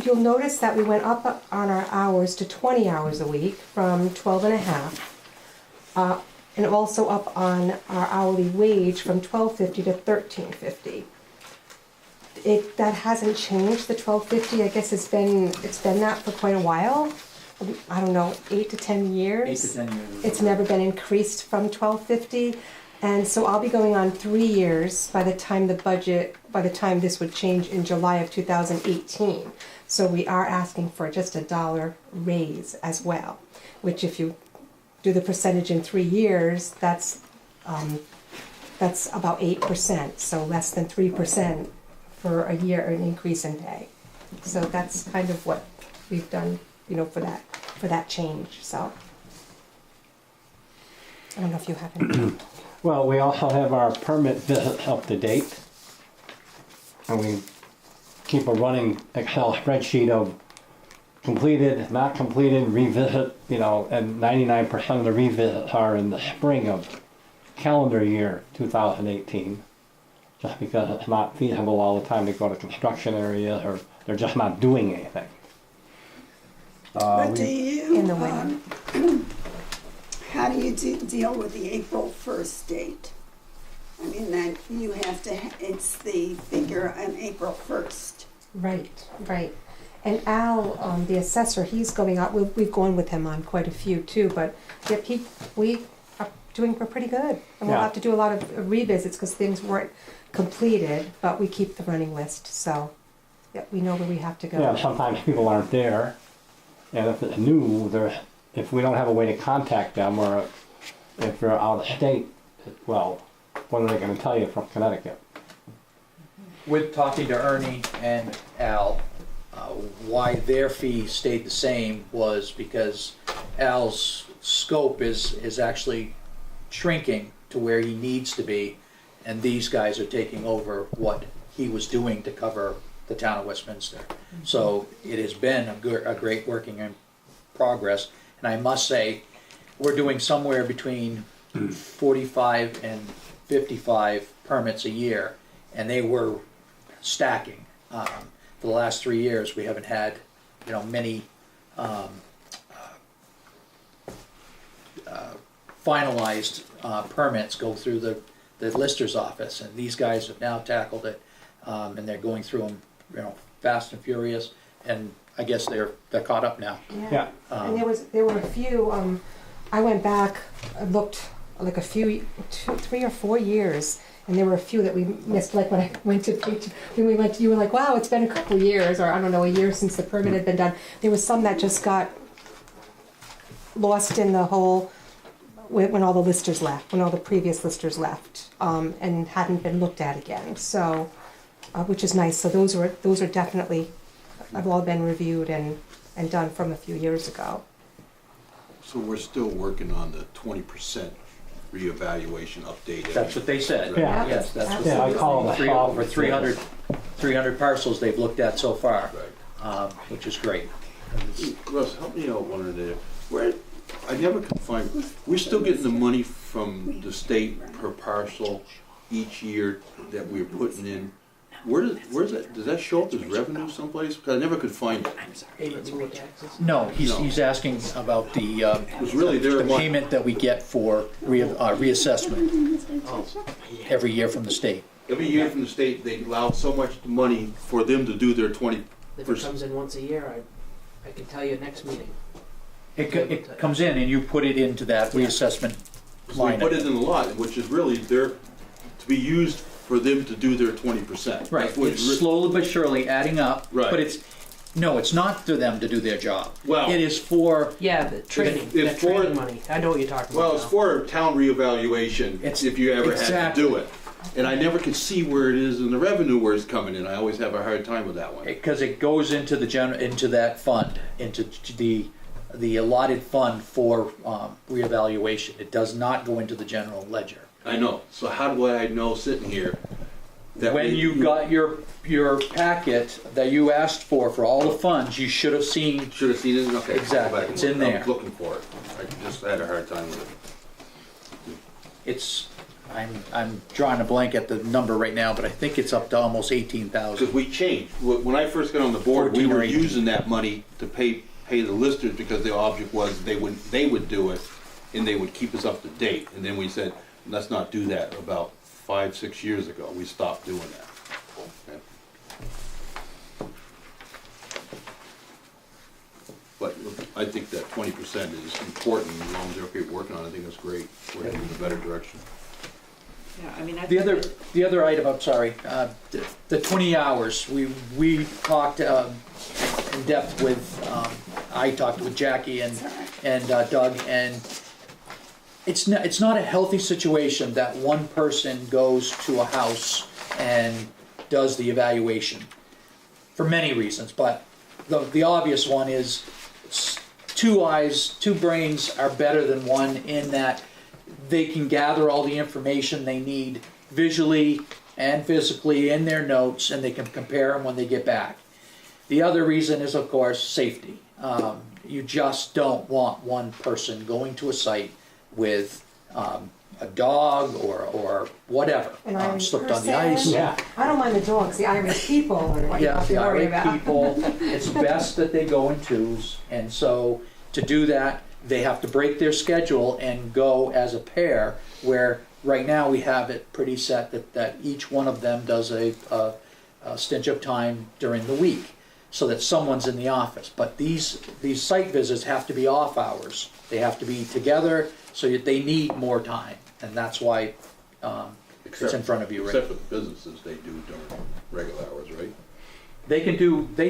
you'll notice that we went up on our hours to 20 hours a week from 12 and a half. And also up on our hourly wage from $12.50 to $13.50. That hasn't changed. The $12.50, I guess it's been that for quite a while. I don't know, 8 to 10 years. 8 to 10 years. It's never been increased from $12.50, and so I'll be going on 3 years by the time this would change in July of 2018. So we are asking for just $1 raise as well, which if you do the percentage in 3 years, that's about 8%, so less than 3% for a year, an increase in pay. So that's kind of what we've done, for that change. So I don't know if you have any. Well, we also have our permit visits up to date. And we keep a running Excel spreadsheet of completed, not completed, revisit, and 99% of the revisits are in the spring of calendar year 2018. Just because it's not feasible all the time to go to construction areas, or they're just not doing anything. But do you, in the winter. how do you deal with the April 1st date? I mean, that you have to, it's the figure on April 1st. Right. And Al, the assessor, he's going out, we've gone with him on quite a few too, but yep, we're pretty good. And we'll have to do a lot of revisits because things weren't completed, but we keep the running list, so we know where we have to go. Yeah, sometimes people aren't there, and if it's new, if we don't have a way to contact them, or if they're out of state, well, what are they going to tell you from Connecticut? With talking to Ernie and Al, why their fee stayed the same was because Al's scope is actually shrinking to where he needs to be, and these guys are taking over what he was doing to cover the town of Westminster. So it has been a great working in progress, and I must say, we're doing somewhere between 45 and 55 permits a year, and they were stacking. For the last 3 years, we haven't had, many finalized permits go through the lister's office, and these guys have now tackled it, and they're going through them, fast and furious, and I guess they're caught up now. Yeah. And there were a few. I went back, I looked like 3 or 4 years. And there were a few that we missed, like when I went to you were like, wow, it's been a couple years, or I don't know, a year since the permit had been done. There was some that just got lost in the whole, when all the listers left, when all the previous listers left, and hadn't been looked at again. So, which is nice. So those are definitely, have all been reviewed and done from a few years ago. So we're still working on the 20% reevaluation update. That's what they said. Yeah. Yes, that's what I call it over 300 parcels they've looked at so far, which is great. Russ, help me out one day. Where, I never could find, we're still getting the money from the state per parcel each year that we're putting in. Where's that, does that show up as revenue someplace? Because I never could find it. No, No. he's asking about the, It was really their the money. payment that we get for reassessment Oh, every year from the state. Every year from the state, they allow so much money for them to do their 20. if it comes in once a year, I can tell you next meeting. It comes in and you put it into that reassessment So we line. put it in the lot, which is really there to be used for them to do their 20%. Right, That's what it's slowly but surely adding up. Right. But it's not for them to do their job. Well- It is for, Yeah, the training, It's that for- training money. I know what you're talking Well, about it's now. for town reevaluation, It's- if you ever had to exactly. do it. And I never could see where it is in the revenue where it's coming in. I always have a hard time with that one. because it goes into into that fund, into the allotted fund for reevaluation. It does not go into the general ledger. I know. So how do I know sitting here that When you got your packet that you asked for all the funds, you should have seen. should have seen it? Okay. Exactly. go back and It's look. in there. I was looking for it. I just had a hard time with it. It's, I'm drawing a blank at the number right now, but I think it's up to almost 18,000. Because we changed. When I first got on the board, we 14 or were 18. using that money to pay the listers because the object was they would do it and they would keep us up to date. And then we said, let's not do that. About 5-6 years ago, we stopped doing that. Okay. But I think that 20% is important. As long as they're okay working on it, I think that's great. We're heading in a better direction. Yeah, I mean, I The think the other item, I'm sorry, the 20 hours, we talked in depth with, I talked with Jackie and Doug, and it's not a healthy situation that one person goes to a house and does the evaluation, for many reasons, but the obvious one is two eyes, two brains are better than one in that they can gather all the information they need visually and physically in their notes, and they can compare them when they get back. The other reason is, of course, safety. You just don't want one person going to a site with a dog or whatever, An Irish slipped on the person. ice. Yeah. I don't mind the dogs, the Irish people are what you Yeah, have to the worry irate about. people, it's best that they go in twos, and so to do that, they have to break their schedule and go as a pair, where right now we have it pretty set that each one of them does a stitch of time during the week, so that someone's in the office. But these site visits have to be off hours. They have to be together, so that they need more time, and that's why it's in front of you, right? Except for the businesses, they do during regular hours, right? They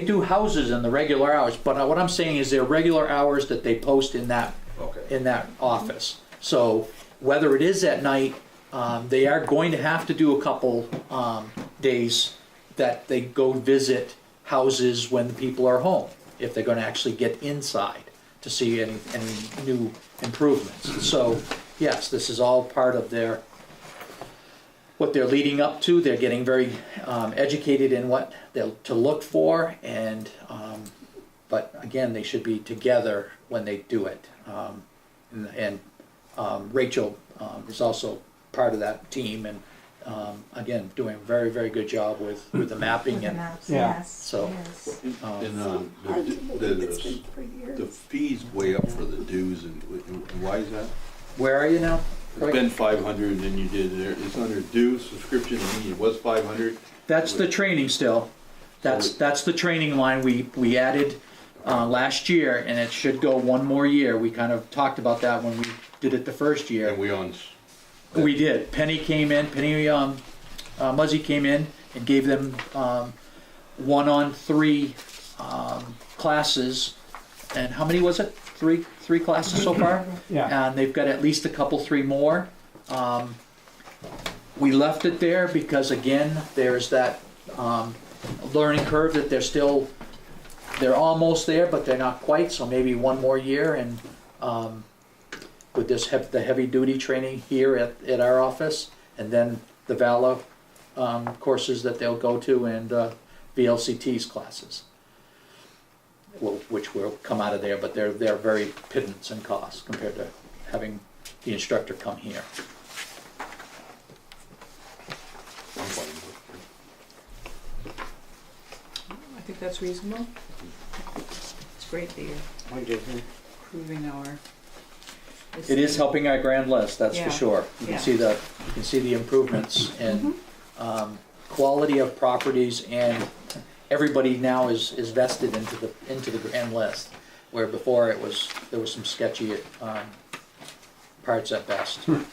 do houses in the regular hours, but what I'm saying is they're regular hours that they post in that Okay. office. So whether it is at night, they are going to have to do a couple days that they go visit houses when the people are home, if they're going to actually get inside to see any new improvements. So yes, this is all part of what they're leading up to. They're getting very educated in what they'll to look for, and but again, they should be together when they do it. And Rachel is also part of that team, and again, doing a very, very good job with the mapping With the and maps, Yeah. yes, So- yes. And Hard to believe it's been for the years. fees way up for the dues, and why is that? where are you now? It's been 500, and then you did there. It's under dues subscription, and it was 500. That's the training still. That's the training line we added last year, and it should go one more year. We kind of talked about that when we did it the first year. And we on. We did. Penny Muzzy came in and gave them 1-on-3 classes. And how many was it? Three classes so far? Yeah. And they've got at least a couple, 3 more. We left it there because, again, there's that learning curve that they're almost there, but they're not quite, so maybe one more year. And with the heavy duty training here at our office, and then the VALA courses that they'll go to, and VLCT's classes. which will come out of there, but they're very pittance in cost compared to having the instructor come here. I think that's reasonable. It's great that you're improving our. It is helping our grand list, that's Yeah. for sure. You can see the improvements in quality of properties, and everybody now is vested into the grand list, where before there was some sketchy parts at best. Well,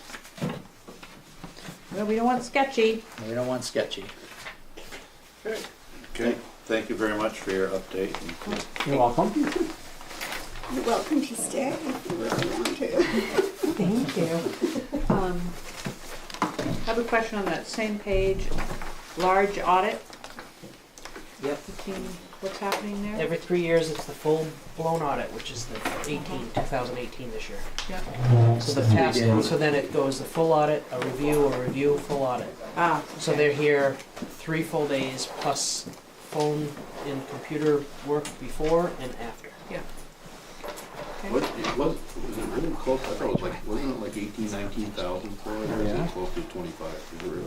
we don't want sketchy. We don't want sketchy. Okay, thank you very much for your update. You're welcome. You're welcome to stay if you really want to. Thank you. I have a question on that same page, large audit. Yep. 15, what's happening there? Every 3 years, it's the full-blown audit, which is the 2018 this year. Yeah. So the past, so then it goes the full audit, a review, full audit. Ah, So they're here 3 full days plus phone and computer work before and after. yeah. Was it really close? I thought it was like, wasn't it like 19,000 for it, or is Yeah. it close to 25? Is it really?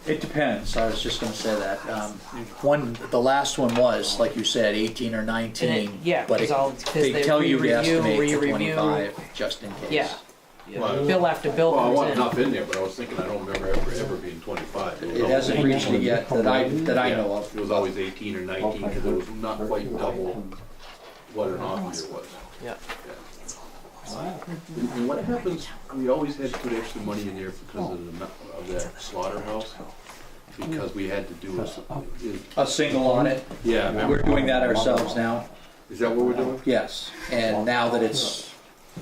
It depends, I was just gonna say that. The last one was, like you said, 18 or 19. And it- yeah, But 'cause they tell you to re-review, estimate for re-review. 25, just in case. Yeah. Bill after bill Well, I comes want in. enough in there, but I was thinking, I don't remember ever being 25. It hasn't reached it yet that I know of. It was always 18 or 19, because it was not quite double what an off year was. Yeah. And what happens, we always had to put extra money in there because of that slaughterhouse, because we had to do A single audit, yeah, remember? we're doing that ourselves now, Is that what we're doing? yes. And now that it's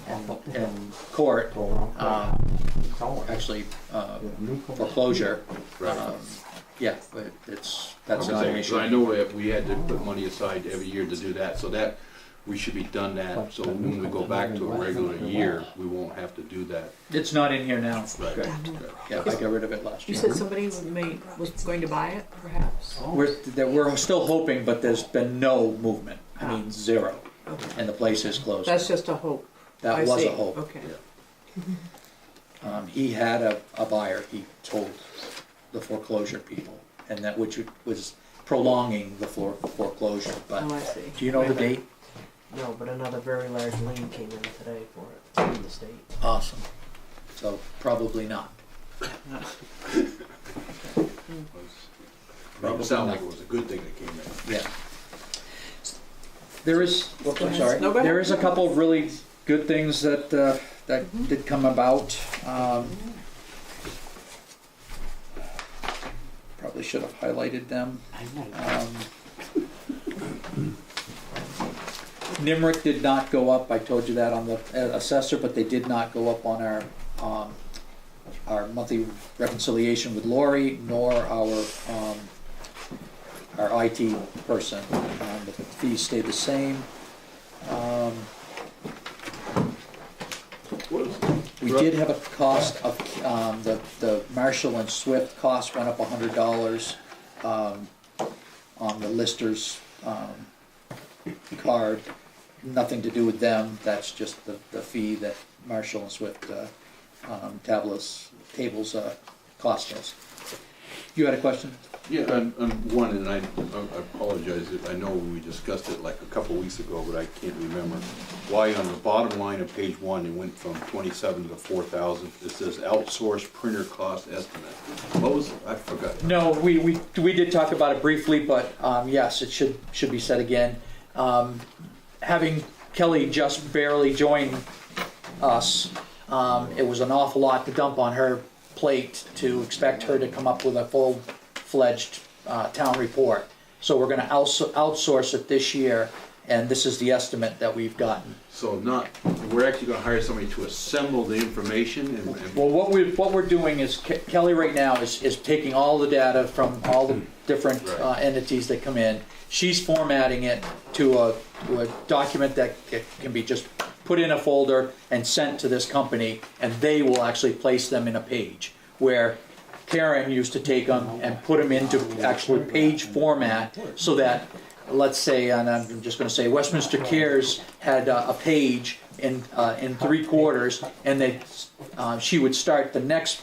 in court, actually foreclosure, Right. yeah, but that's I'm not an saying, issue. so I know that we had to put money aside every year to do that, so that, we should be done that, so when we go back to a regular year, we won't have to do that. It's not in here now. Right. Good. Yeah, I got rid of it last You year. said somebody was going to buy it, perhaps? We're still hoping, but there's been no movement. I mean, zero. Okay. And the place is closed. That's just a hope. That I was see. a hope. Okay. He had a buyer, he told the foreclosure people, and that which was prolonging the foreclosure, but Oh, I see. do you know the date? No, but another very large lien came in today for it from the state. Awesome. So probably not. It sounded like it was a good thing that came in. Yeah. There is, whoops, I'm sorry. No, go ahead. There is a couple of really good things that did come about. Probably should have highlighted them. NIMRIC did not go up, I told you that on the assessor, but they did not go up on our monthly reconciliation with Lori, nor our IT person. The fees stayed the same. We did have a cost of, the Marshall and Swift cost went up $100 on the Lister's card. Nothing to do with them, that's just the fee that Marshall and Swift tables cost us. You had a question? Yeah, and one, and I apologize, I know we discussed it like a couple weeks ago, but I can't remember. Why on the bottom line of page 1, it went from 27 to 4,000, it says outsourced printer cost estimate. What was, I forgot. No, we did talk about it briefly, but yes, it should be said again. Having Kelly just barely join us, it was an awful lot to dump on her plate to expect her to come up with a full-fledged town report. So we're gonna outsource it this year, and this is the estimate that we've gotten. So we're actually gonna hire somebody to assemble the information and Well, what we're doing is, Kelly right now is taking all the data from all the different Right. entities that come in. She's formatting it to a document that can be just put in a folder and sent to this company, and they will actually place them in a page, where Karen used to take them and put them into actual page format, so that let's say, and I'm just gonna say, Westminster Cares had a page in 3/4, and she would start the next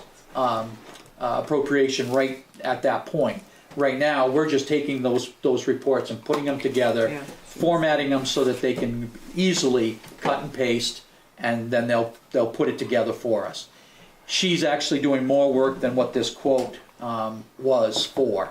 appropriation right at that point. Right now, we're just taking those reports and putting them together, Yeah. formatting them so that they can easily cut and paste, and then they'll put it together for us. She's actually doing more work than what this quote was for.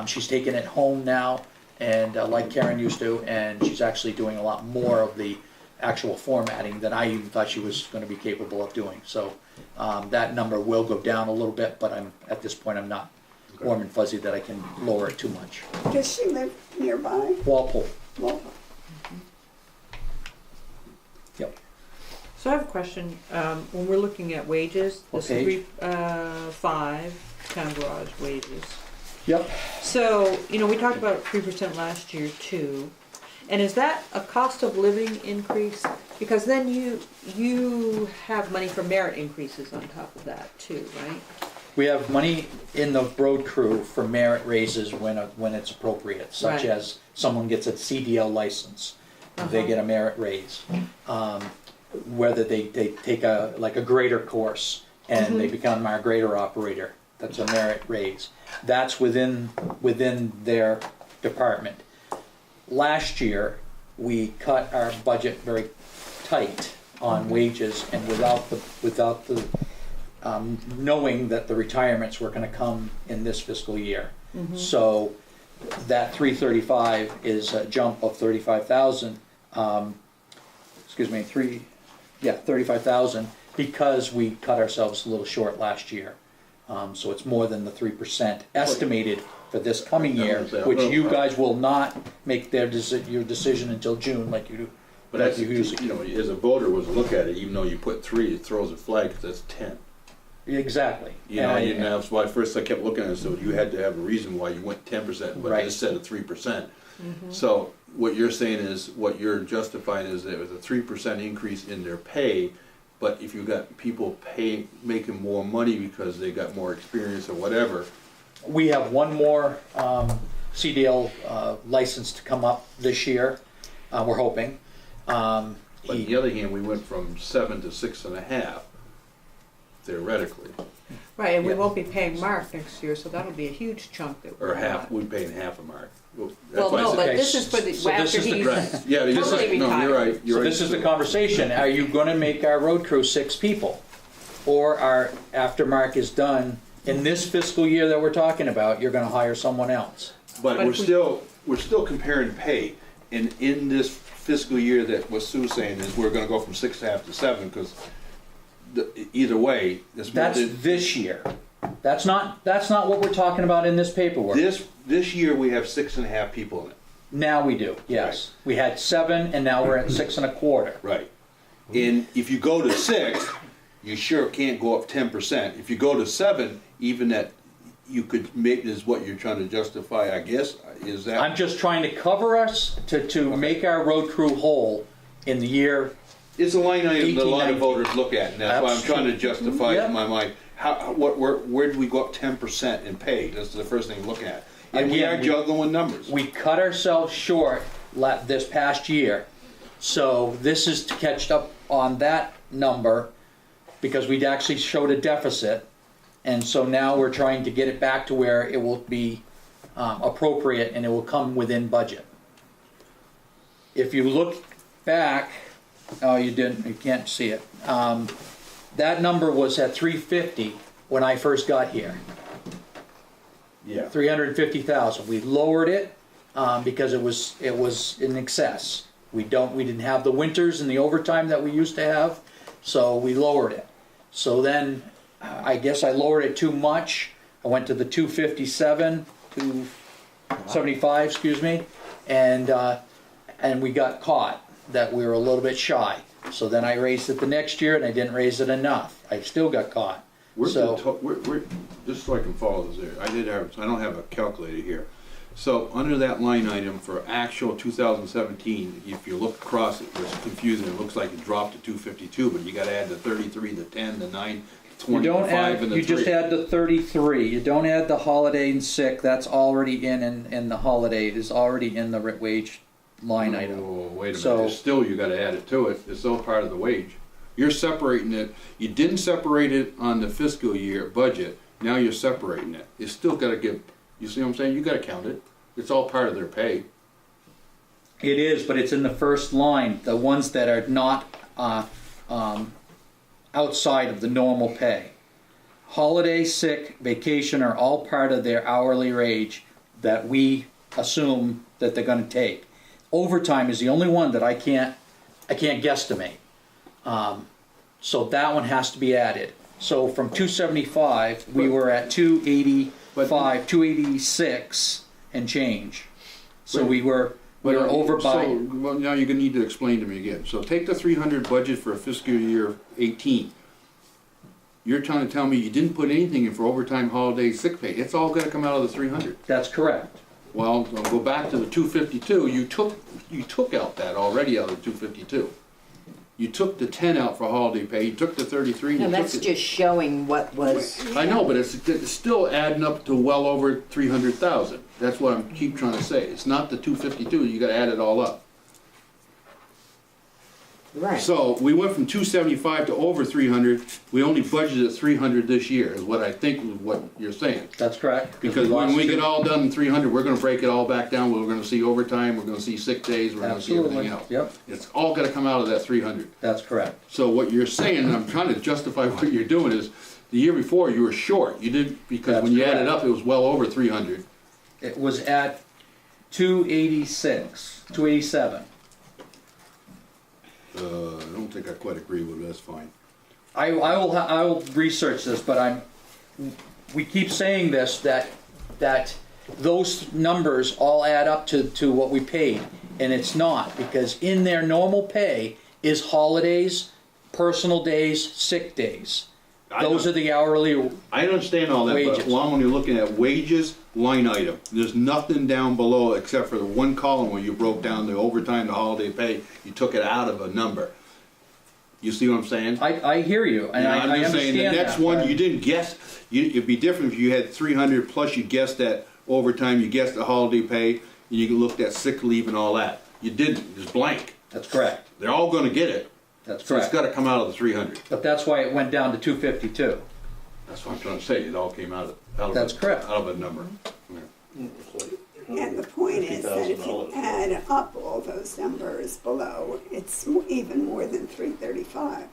She's taking it home now, and like Karen used to, and she's actually doing a lot more of the actual formatting than I even thought she was going to be capable of doing. So that number will go down a little bit, but at this point I'm not warm and fuzzy that I can lower it too much. Does she live nearby? Walpole. Well, Yep. So I have a question. When we're looking at wages, What this is page? 5 town garage wages. Yep. So, we talked about 3% last year too. And is that a cost of living increase? Because then you have money for merit increases on top of that too, right? We have money in the road crew for merit raises when it's appropriate, such Right. as someone gets a CDL license, they get a merit raise. Whether they take a grader course and they become our grader operator, that's a merit raise. That's within their department. Last year, we cut our budget very tight on wages, and without the knowing that the retirements were going to come in this fiscal year. So that 335 is a jump of 35,000. 35,000 because we cut ourselves a little short last year. So it's more than the 3% estimated for this coming year, which you guys will not make your decision until June like you do. But that's, as a voter was look at it, even though you put 3, it throws a flag because that's 10. Exactly. That's why first I kept looking at it, so you had to have a reason why you went 10%, but instead of 3%. So what you're saying is, what you're justifying is that it was a 3% increase in their pay, but if you got people making more money because they got more experience or whatever. We have one more CDL license to come up this year, we're hoping. But on the other hand, we went from 7 to 6.5, theoretically. Right, and we Yeah. won't be paying Mark next year, so that'll be a huge chunk that we're Or half, not. we're paying half a mark. Well, no, but this is for the, So this after is the he's Right, yeah, totally no, you're right. So this is the conversation, are you gonna make our road crew 6 people? Or after Mark is done, in this fiscal year that we're talking about, you're gonna hire someone else? But But we're if we- still comparing pay, and in this fiscal year that what Sue's saying is we're gonna go from 6.5 to 7, because either way, That's this year. That's not what we're talking about in this paperwork. this year we have 6.5 people in it. Now we do, yes. We had 7 and now we're at 6 1/4. Right. And if you go to 6, you sure can't go up 10%. If you go to 7, even that you could make is what you're trying to justify, I guess, is that? I'm just trying to cover us to make our road crew whole in the year. It's a line item that a lot of 18, voters look at, and that's why I'm trying to justify it Yeah. in my mind. Where do we go up 10% in pay? That's the first thing to look at. And we Again, are juggling with numbers. We cut ourselves short this past year, so this is to catch up on that number because we'd actually showed a deficit, and so now we're trying to get it back to where it will be appropriate and it will come within budget. If you look back, oh, you can't see it. That number was at 350 when I first got here. Yeah. 350,000. We lowered it because it was in excess. We didn't have the winters and the overtime that we used to have, so we lowered it. So then I guess I lowered it too much. I went to the 275, excuse me, and we got caught that we were a little bit shy. So then I raised it the next year and I didn't raise it enough. I still got caught. We're So just so I can follow this there. I don't have a calculator here. So under that line item for actual 2017, if you look across it, it's confusing. It looks like it dropped to 252, but you got to add the 33, the 10, the 9, You don't 25 add, and the you just 3. add the 33. You don't add the holiday and sick. That's already in, and the holiday is already in the wage line item. Oh, wait a minute, So- It's still, you gotta add it to it, it's still part of the wage. You're separating it, you didn't separate it on the fiscal year budget, now you're separating it. You still gotta give, you see what I'm saying, you gotta count it, it's all part of their pay. It is, but it's in the first line, the ones that are not outside of the normal pay. Holiday, sick, vacation are all part of their hourly wage that we assume that they're gonna take. Overtime is the only one that I can't guesstimate. So that one has to be added. So from 275, we were at 285, 286 and change. So we were over by. So, well, now you're gonna need to explain to me again. So take the 300 budget for fiscal year 18. You're trying to tell me you didn't put anything in for overtime, holiday, sick pay. It's all gonna come out of the 300. That's correct. Well, I'll go back to the 252. You took out that already out of 252. You took the 10 out for holiday pay. You took the 33. And No, you that's took just showing what was. I know, but it's still adding up to well over 300,000. That's what I keep trying to say. It's not the 252. You got to add it all up. Right. So we went from 275 to over 300. We only budgeted 300 this year, is what I think is what you're saying. That's correct. Because when we get all done in 300, we're going to break it all back down. We're going to see overtime. We're going to see sick days. We're going to see everything else. Yep, It's all going to come out of that 300. that's correct. So what you're saying, and I'm trying to justify what you're doing, is the year before you were short. You did, because That's when you added correct. up, it was well over 300. It was at 286, 287. I don't think I quite agree with it. That's fine. I will research this, but we keep saying this, that those numbers all add up to what we paid, and it's not, because in their normal pay is holidays, personal days, sick days. Those are the hourly. I understand all that, Wages. but when you're looking at wages, line item, there's nothing down below except for the one column where you broke down the overtime, the holiday pay, you took it out of a number. You see what I'm saying? I hear you, and I I'm understand just saying, the next that, one, but- you didn't guess, it'd be different if you had 300 plus you guessed that overtime, you guessed the holiday pay, and you looked at sick leave and all that. You didn't, it's blank. That's correct. They're all gonna get it, That's so it's correct. gotta come out of the 300. But that's why it went down to 252. That's what I'm trying to say, it all came out of That's correct. out of a number. And the point is that if you add up all those numbers below, it's even more than 335.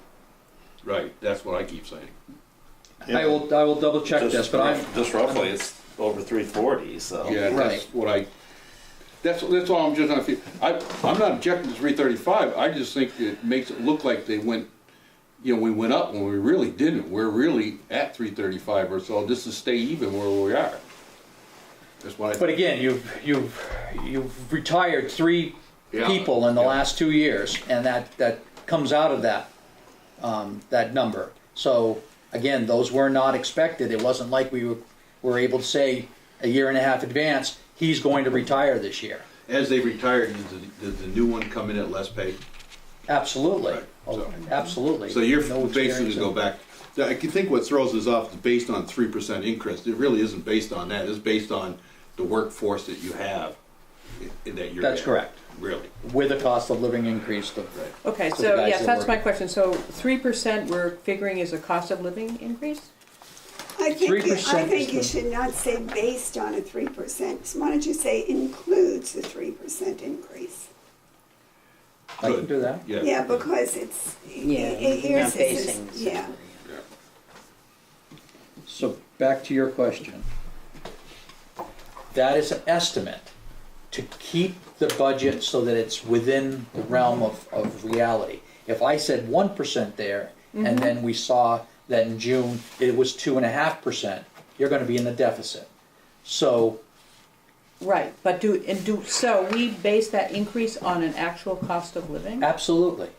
Right, that's what I keep saying. I will double check this, but I'm Just roughly, it's over 340, so. Yeah, that's Right. what that's all I'm just trying to feel. I'm not objecting to 335, I just think it makes it look like they went, we went up when we really didn't. We're really at 335 or so, just to stay even where we are. That's what I But think. again, you've retired 3 Yeah, people in the yeah. last 2 years, and that comes out of that number. So again, those were not expected. It wasn't like we were able to say a year and a half advance, he's going to retire this year. As they retired, did the new one come in at less pay? Absolutely. Right, Oh, so- absolutely. So you're No basically experience to go in- back, I can think what throws us off is based on 3% increase. It really isn't based on that, it's based on the workforce that you have, that you're That's getting. correct. Really. With a cost of living increase. Okay, So the so guys yes, that that's work- my question. So 3% we're figuring is a cost of living increase? I think 3% you is should not say based on a 3%. Why don't you say includes a 3% increase? I can do that. Yeah. Yeah, because it's, Yeah, here's, you're not this is- basing. yeah. So back to your question. That is an estimate to keep the budget so that it's within the realm of reality. If I said 1% there, and then we saw that in June it was 2.5%, you're going to be in the deficit. So Right, but so we base that increase on an actual cost of living? absolutely,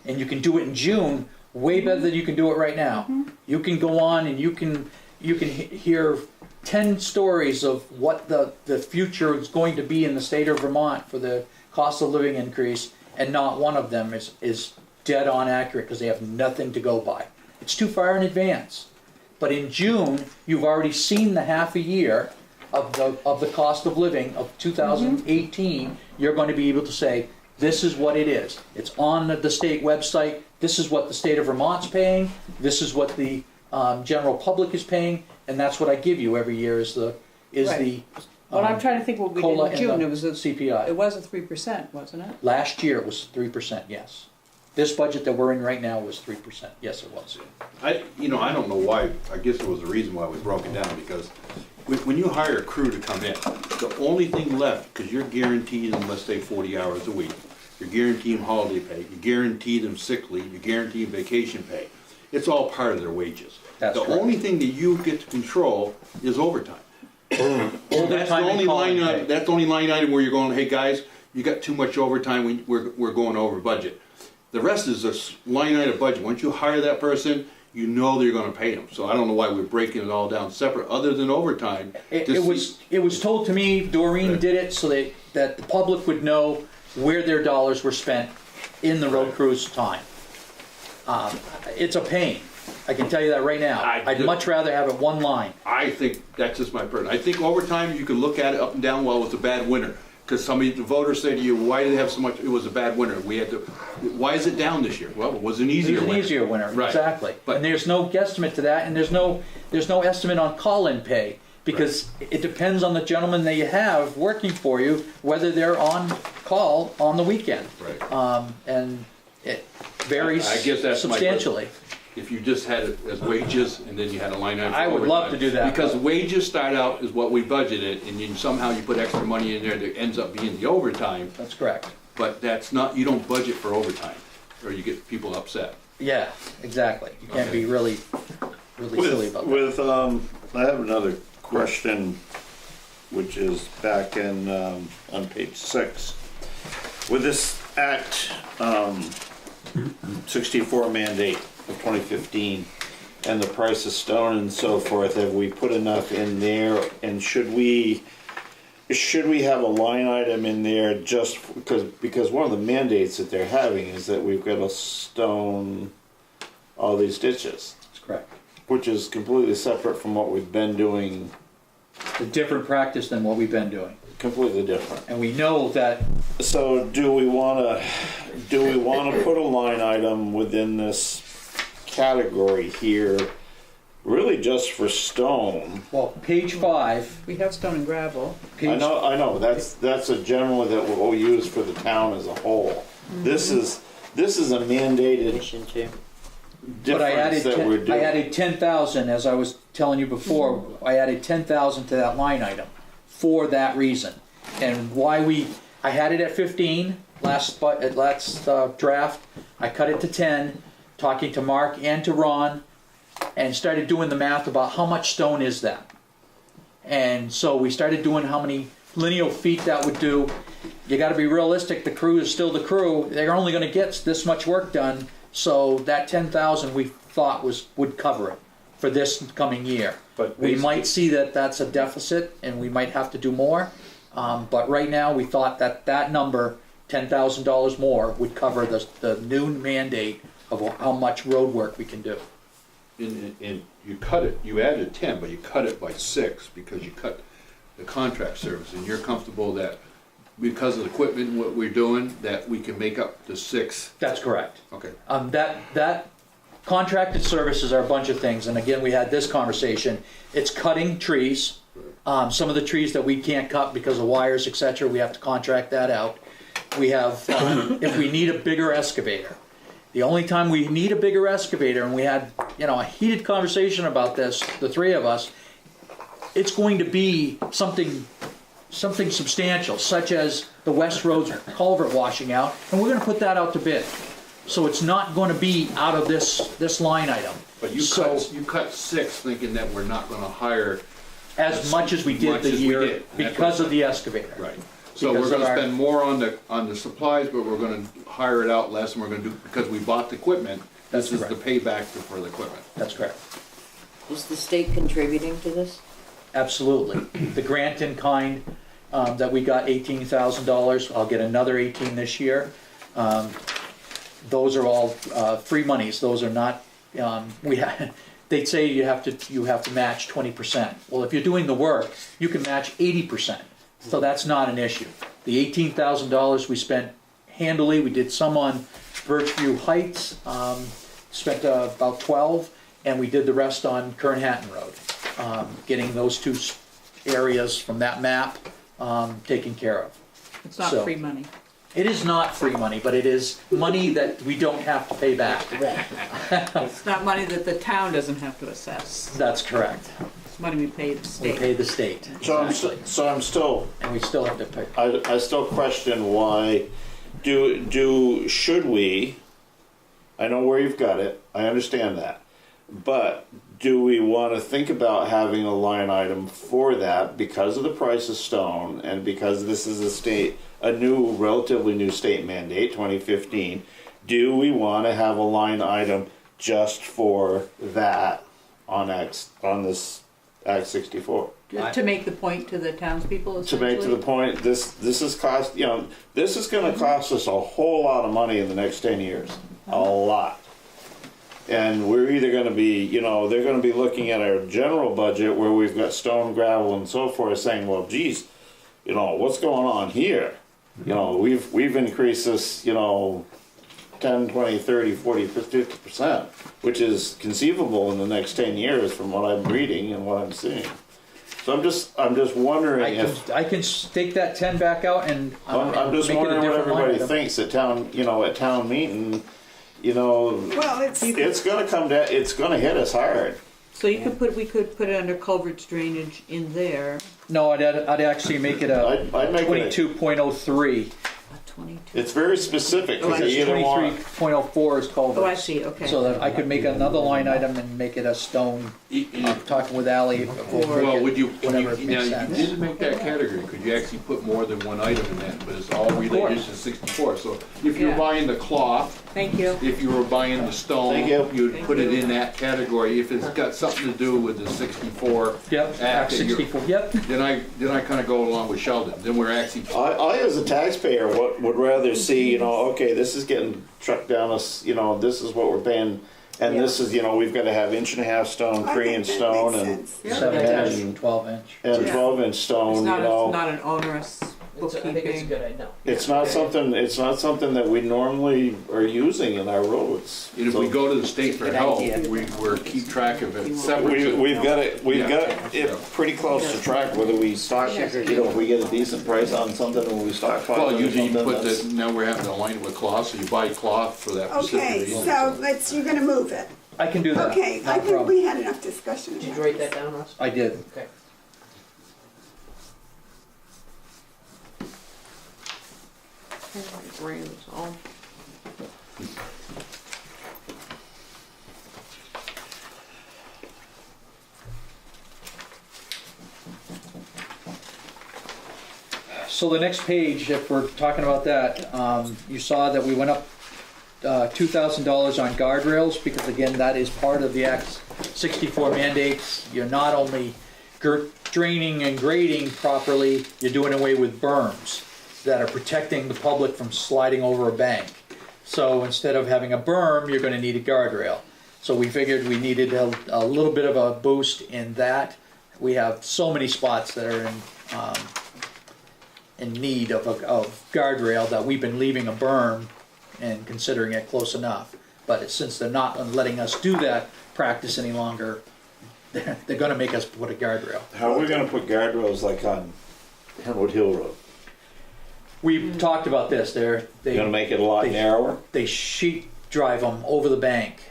and you can do it in June way better than you can do it right now. You can go on and you can hear 10 stories of what the future is going to be in the state of Vermont for the cost of living increase, and not one of them is dead on accurate because they have nothing to go by. It's too far in advance. But in June, you've already seen the half a year of the cost of living of 2018. You're going to be able to say, this is what it is. It's on the state website. This is what the state of Vermont's paying. This is what the general public is paying, and that's what I give you every year is the Right. Well, I'm trying to think what we did COLA in and June. the It was a CPI. It was a 3%, wasn't it? Last year it was 3%. Yes. This budget that we're in right now was 3%. Yes, it was. I don't know why, I guess there was a reason why we broke it down, because when you hire a crew to come in, the only thing left, because you're guaranteed them, let's say 40 hours a week, you're guaranteed them holiday pay, you guarantee them sick leave, you guarantee them vacation pay. It's all part of their wages. That's The correct. only thing that you get to control is overtime. That's the Overtime and only calling line pay. item, that's the only line item where you're going, hey guys, you got too much overtime, we're going over budget. The rest is a line item budget. Once you hire that person, you know they're gonna pay them. So I don't know why we're breaking it all down separate, other than overtime. It was told to me, Doreen Right. did it so that the public would know where their dollars were spent in the road Right. crew's time. It's a pain. I can tell you that right now. I'd much rather have it one line. I think that's just my person. I think overtime, you can look at it up and down, well, it was a bad winter. Because the voters say to you, why do they have so much, it was a bad winter. Why is it down this year? Well, it was an easier It was winter. an easier winter, Right. exactly. But- And there's no guesstimate to that, and there's no estimate on call-in pay, because it depends on the gentleman that you have working for you, whether they're on call on the weekend. Right. And it varies I guess that's my substantially. If you just had it as wages, and then you had a line item for I would love overtime. to do that. Because wages start out as what we budgeted, and then somehow you put extra money in there that ends up being the overtime, That's correct. but that's not, you don't budget for overtime, or you get people upset. Yeah, exactly. You can't be really silly about that. I have another question, which is back in, on page 6. With this Act 64 mandate of 2015 and the price of stone and so forth, have we put enough in there? And should we have a line item in there just because one of the mandates that they're having is that we've got to stone all these ditches, That's correct. which is completely separate from what we've been doing, It's a different practice than what we've been doing. completely different. And we know that, So do we want to put a line item within this category here, really just for stone? well, page 5, We have stone and gravel. I know, that's a generally that we'll use for the town as a whole. This is a mandated But I difference that we're doing. I added 10,000, as I was telling you before, I added 10,000 to that line item for that reason. And I had it at 15 last draft, I cut it to 10, talking to Mark and to Ron, and started doing the math about how much stone is that. And so we started doing how many lineal feet that would do. You gotta be realistic, the crew is still the crew, they're only gonna get this much work done, so that 10,000 we thought would cover it for this coming year. But We basically- might see that that's a deficit and we might have to do more, but right now we thought that number, $10,000 more, would cover the new mandate of how much road work we can do. And you added 10, but you cut it by 6 because you cut the contract service, and you're comfortable that because of the equipment and what we're doing, that we can make up the 6. That's correct. Okay. That contracted services are a bunch of things, and again, we had this conversation. It's cutting trees. Some of the trees that we can't cut because of wires, etc., we have to contract that out. We have, if we need a bigger excavator. The only time we need a bigger excavator, and we had, a heated conversation about this, the three of us, it's going to be something substantial, such as the West Road's culvert washing out, and we're gonna put that out to bid. So it's not gonna be out of this line item. But you cut 6 thinking that we're not gonna hire. As much as we did Much the as we year did. That's because what- of the excavator. Right. So Because we're of gonna our- spend more on the supplies, but we're gonna hire it out less, and we're gonna do, because we bought the equipment, this That's is the payback for the equipment. That's correct. Is the state contributing to this? Absolutely. The grant in kind that we got, $18,000, I'll get another 18 this year. Those are all free monies. Those are not they'd say you have to match 20%. Well, if you're doing the work, you can match 80%. So that's not an issue. The $18,000 we spent handily. We did some on Birchview Heights, spent about 12, and we did the rest on Kern Hatton Road, getting those two areas from that map taken care of. It's not So- free money. It is not free money, but it is money that we don't have to pay back. It's not money that the town doesn't have to assess. That's correct. It's money we pay the We state. pay the state. So Exactly. I'm still, And we still have to pay. I still question why, should we, I know where you've got it, I understand that, but do we want to think about having a line item for that because of the price of stone and because this is a relatively new state mandate, 2015? Do we want to have a line item just for that on this Act 64? To make the point to the townspeople, To essentially? make to the point, this is cost, this is going to cost us a whole lot of money in the next 10 years, a lot. And we're either going to be, they're going to be looking at our general budget where we've got stone, gravel, and so forth, saying, well, geez, what's going on here? We've increased this, 10, 20, 30, 40, 50%, which is conceivable in the next 10 years from what I'm reading and what I'm seeing. So I'm just wondering if I can take that 10 back out and I'm just make it a wondering what different line everybody item. thinks at town meeting. Well, It's going to come down. It's going to hit us hard. So we could put it under culverts drainage in there. No, I'd actually make it a I'd make it. 22.03. A 22. It's very specific because Because you either want. 23.04 is culverts. Oh, I see, okay. So that I could make another line item and make it a stone. I'm talking with Ally. Well, would you, Whatever you makes sense. didn't make that category, could you actually put more than one item in that, but it's all related to 64, so if you're Yeah. buying the cloth, Thank you. if you were buying the stone, Thank you. you'd Thank put it you. in that category, if it's got something to do with the 64 Yep, act, Act that you're- 64, yep. then I kinda go along with Sheldon, then we're actually, I as a taxpayer would rather see okay, this is getting trucked down us. This is what we're paying, and this is we've got to have 1.5 inch stone, I 3 think inch that stone, makes and sense. 7 inch and- and 12 inch. and Yeah. 12-inch stone. It's not an onerous I think it's a bookkeeping. good idea. No. It's not something. It's not something that we normally are using in our roads. and if we go to the state for Good help, idea. we're keep track of it separate. We've got it. We've Yeah. got it pretty close to track whether we stock. If we get a decent price on something, when we stockpile Well, it or usually you something, put that's- now we're having to align it with cloth, so you buy cloth for that specific Okay, reason. so you're gonna move it. I can do that. Okay, not I a think problem. we had enough discussion. Did you about write this. that down, Russ? I did. Okay. So the next page, if we're talking about that, you saw that we went up $2,000 on guardrails, because again, that is part of the Act 64 mandates. You're not only draining and grading properly, you're doing away with berms that are protecting the public from sliding over a bank. So instead of having a berm, you're going to need a guardrail. So we figured we needed a little bit of a boost in that. We have so many spots that are in need of guardrail that we've been leaving a berm and considering it close enough. But since they're not letting us do that practice any longer, they're going to make us put a guardrail. How are we going to put guardrails like on Henwood Hill Road? We talked about this. Going to make it a lot narrower. They sheet drive them over the bank.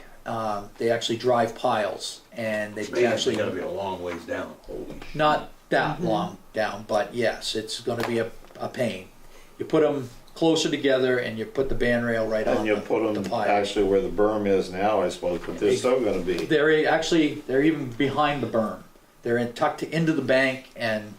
They actually drive piles, and they It's actually gotta be a long ways down. Holy shit. not that long down, but yes, it's going to be a pain. You put them closer together, and you put the band rail right on And you put the them pile. actually where the berm is now, I suppose, but they're still going to be. They're even behind the berm. They're tucked into the bank, and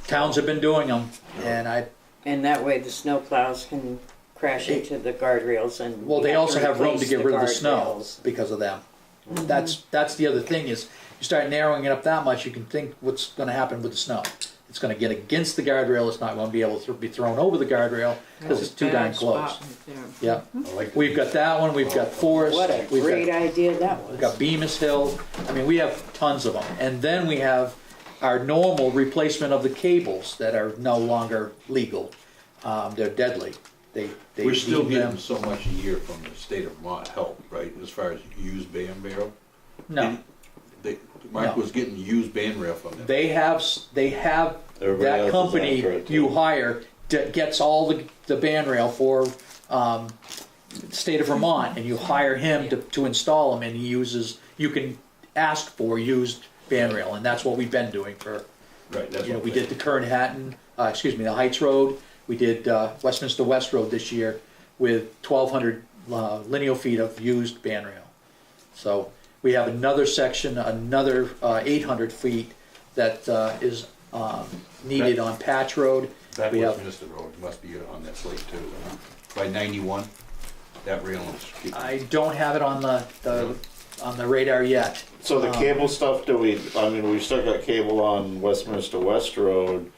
towns have been doing them. And that way the snowplows can crash into the guardrails and. Well, they also have room to get rid of the snow guardrails. because of them. That's the other thing is you start narrowing it up that much, you can think what's going to happen with the snow. It's gonna get against the guardrail, it's not gonna be able to be thrown over the guardrail, because it's too darn Bad close. spot right there. Yeah, I like we've got that one, we've got Forest. What a we've got- great idea that We've got was. Bemis Hill, I mean, we have tons of them. And then we have our normal replacement of the cables that are no longer legal. They're deadly. They We're still deem getting them. so much a year from the state of Vermont help, right, as far as used band barrel? No, Mark No. was getting used band rail from them. they have Everybody else that is company after it, too. you hire that gets all the band rail for state of Vermont, and you hire him to install them, and he uses, you can ask for used band rail, and that's what we've been doing for, Right, that's you know, what we I'm did the Kern Hatton, the Heights Road, we did Westminster West Road this year with 1,200 lineal feet of used band rail. So we have another section, another 800 feet that is needed on Patch Road. That We have, Westminster Road must be on that slate too, huh? By 91, that rail is. I don't have it on the radar yet. So the cable stuff, we've still got cable on Westminster West Road,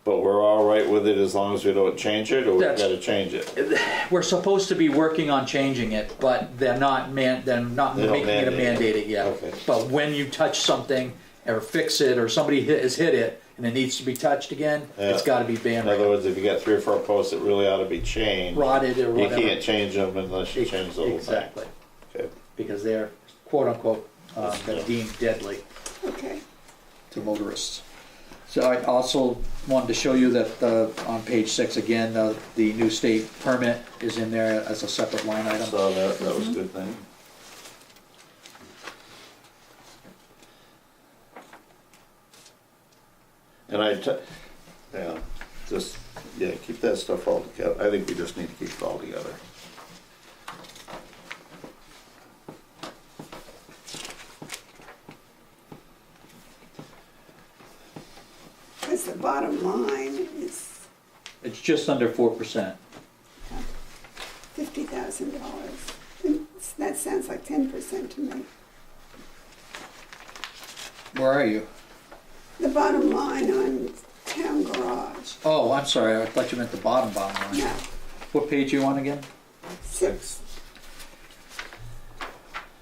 but we're all right with it as long as we don't change it, or we've That's- gotta change it? We're supposed to be working on changing it, but they're not They don't making it a mandate it. mandate it yet. Okay. But when you touch something or fix it, or somebody has hit it and it needs to be touched again, it's Yeah. gotta be band In other rail, words, if you got 3 or 4 posts that really ought to be changed, rotted or you whatever. can't change them unless you change the whole thing. Exactly, Okay. because they're quote unquote, they're Yeah. deemed deadly Okay. to motorists. So I also wanted to show you that on page 6 again, the new state permit is in there as a separate line item. So that was a good thing. And keep that stuff all together. I think we just need to keep it all together. Because the bottom line is It's just under 4%. $50,000. That sounds like 10% to me. Where are you? The bottom line on town garage. Oh, I'm sorry, I thought you meant the bottom line. No, What page you on again? 6.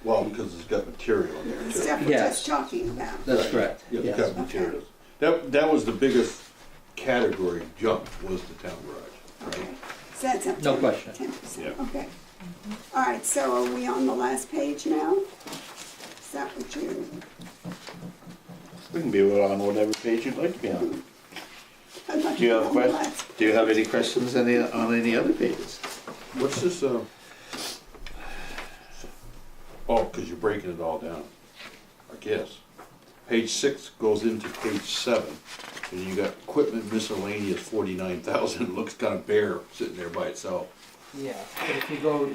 Well, because it's got material in there The too. stuff we're Yes. just talking about. That's Right. correct. Yeah, it's Yes. got materials. That was the biggest category jump, was the town garage, Okay. right? So that's up to No question. 10%. Yeah. Okay. All right, so are we on the last page now? Is that what you... We can be on whatever page you'd like to be on. I'd like Do you to have be on the questions? last- Do you have any questions on any other pages? What's this, oh, because you're breaking it all down, I guess. Page 6 goes into page 7, and you got equipment miscellaneous 49,000, it looks kind of bare sitting there by itself. Yeah, but if you go,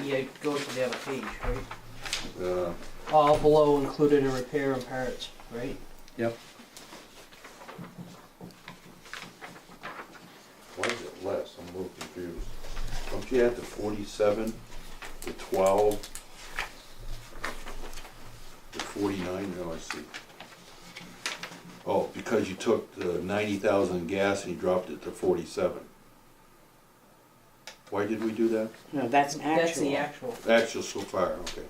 go to the other page, right? Uh, All below included in repair and parts, right? Yep. Why is it less? I'm a little confused. Don't you add the 47, the 12, the 49? No, I see. Oh, because you took the 90,000 gas and you dropped it to 47. Why did we do that? No, that's actual. That's the actual. Actual so far, okay.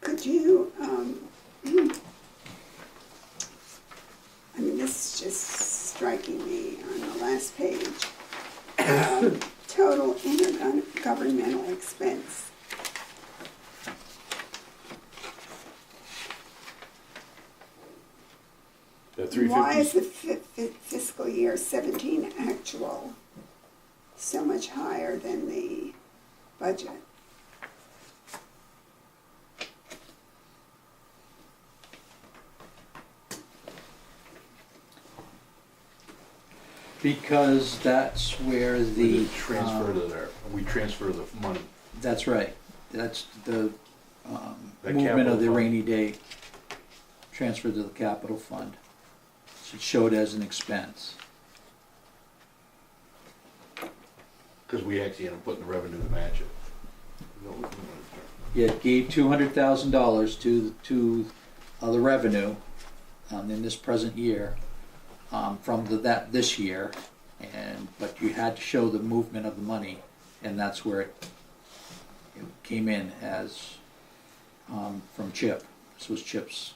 Could you, I mean, this is just striking me on the last page. Total intergovernmental expense. The Why is 350, the fiscal year 17 actual so much higher than the budget? Because that's where We the. transfer to there, we transfer the money. That's right. That's the The movement capital of the fund. rainy day transferred to the capital fund. So it showed as an expense. Cause we actually ended up putting the revenue to match it. It gave $200,000 to the revenue in this present year from this year, but you had to show the movement of the money, and that's where it came in as from Chip. This was Chip's.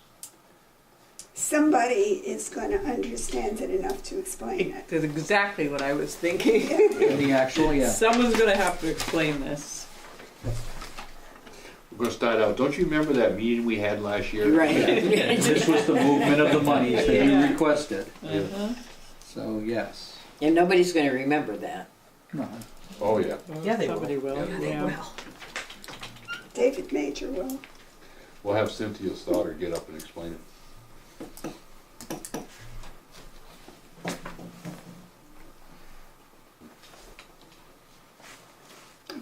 Somebody is going to understand it enough to explain it. That's exactly what I was thinking. In the actual, yeah. Someone's gonna have to explain this. We're gonna start out, don't you remember that meeting we had last year? Right. This was the movement of the money that you requested. Uh-huh. So yes. And nobody's gonna remember that. No. Oh, yeah. Yeah, they Somebody will. Yeah, they Yeah. David Major will. We'll have Cynthia Stoddard get up and explain it.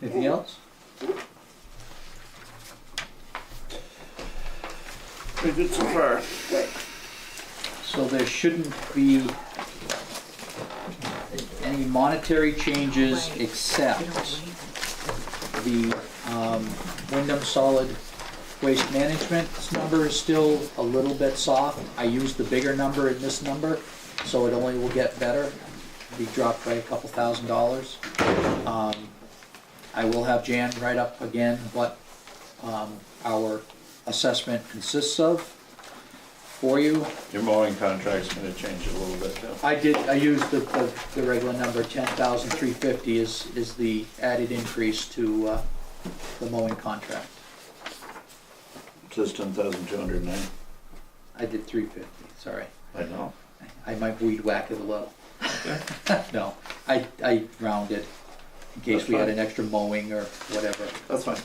Anything else? Pretty good so far. So there shouldn't be any monetary changes except the Wyndham Solid Waste Management's number is still a little bit soft. I used the bigger number in this number, so it only will get better. Be dropped by a couple $1,000s. I will have Jan write up again what our assessment consists of for you. Your mowing contract's gonna change a little bit too. I used the regular number, 10,350 is the added increase to the mowing contract. It says 10,209. I did 350, sorry. I know. I might weed whack it a little. No, I rounded in case That's we had fine. an extra mowing or whatever. That's fine.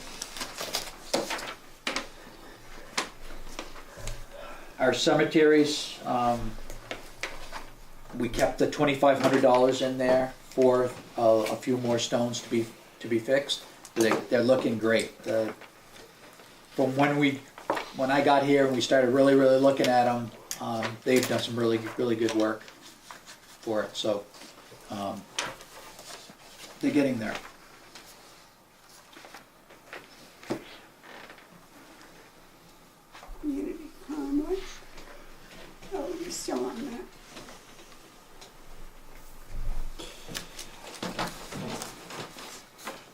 Our cemeteries, we kept the $2,500 in there for a few more stones to be fixed. They're looking great. From when I got here and we started really looking at them, they've done some really good work for it. So they're getting there. Community commerce. Oh, you're still on that.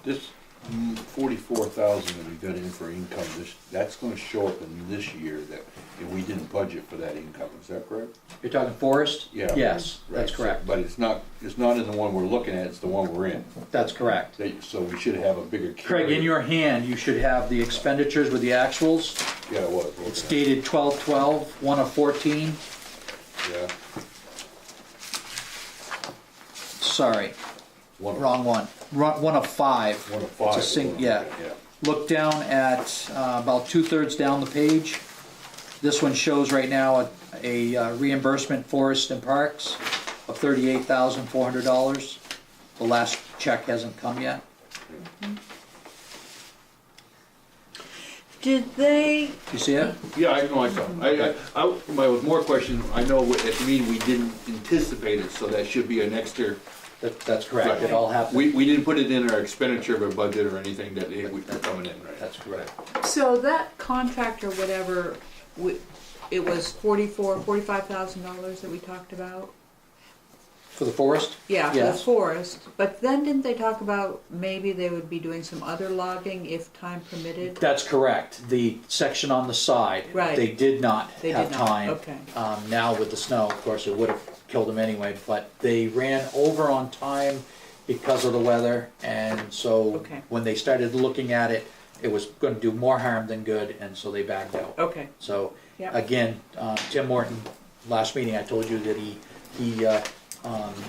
This 44,000 that we got in for income, that's gonna show up in this year that, and we didn't budget for that income, is that correct? You're talking forest? Yeah. Yes, Right, that's so- correct. But it's not in the one we're looking at, it's the one we're in. That's correct. So we should have a bigger. Craig, in your hand, you should have the expenditures with the actuals. Yeah, it was. It's dated 12/12, 1 of 14. Yeah. Sorry, One of- wrong one. 1 of 5. One of five. It's a yeah. Look down at about 2/3 down the page. This one shows right now a reimbursement forest and parks of $38,400. The last check hasn't come yet. Did they, You see it? Yeah, I know, I saw. My more question, I know at the meeting we didn't anticipate it, so that should be an extra. That's correct. It all happened. We didn't put it in our expenditure of our budget or anything that it would be coming in, right? That's correct. So that contract or whatever, it was $45,000 that we talked about? For the forest? Yeah, for the Yes. forest, but then didn't they talk about maybe they would be doing some other logging if time permitted? That's correct. The section on the side, Right. they did not They have did not, time. okay. Now with the snow, of course, it would have killed them anyway, but they ran over on time because of the weather, and so Okay. when they started looking at it, it was going to do more harm than good, and so they backed out. Okay, So yeah, again, Tim Morton, last meeting, I told you that he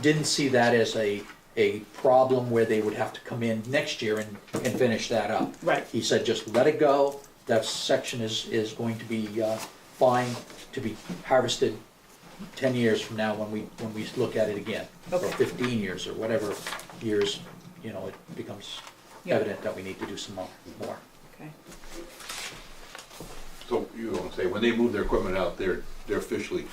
didn't see that as a problem where they would have to come in next year and finish that up. right, He said, just let it go, that section is going to be fine to be harvested 10 years from now when we look at it again, or Okay. 15 years, or whatever years, it becomes Yeah. evident that we need to do some more. Okay. So you want to say, when they move their equipment out, they're officially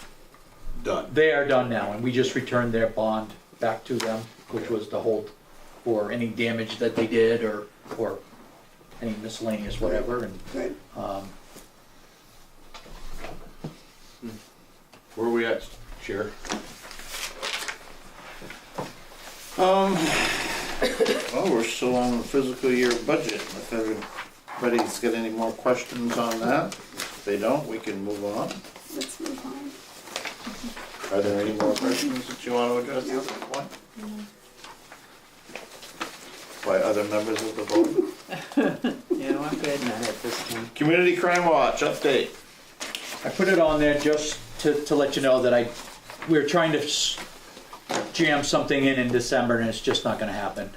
done? They are done now, and we just returned their bond back to them, which was to hold for any damage that they did, or any miscellaneous whatever, and, Good. Where are we at, Chair? Well, we're still on the fiscal year budget. If everybody's got any more questions on that, if they don't, we can move on. Let's move on. Are there any more questions that you want to address at this point? By other members of the board? No, I'm good, not at this time. Community Crime Watch update. I put it on there just to let you know that we're trying to jam something in December, and it's just not gonna happen.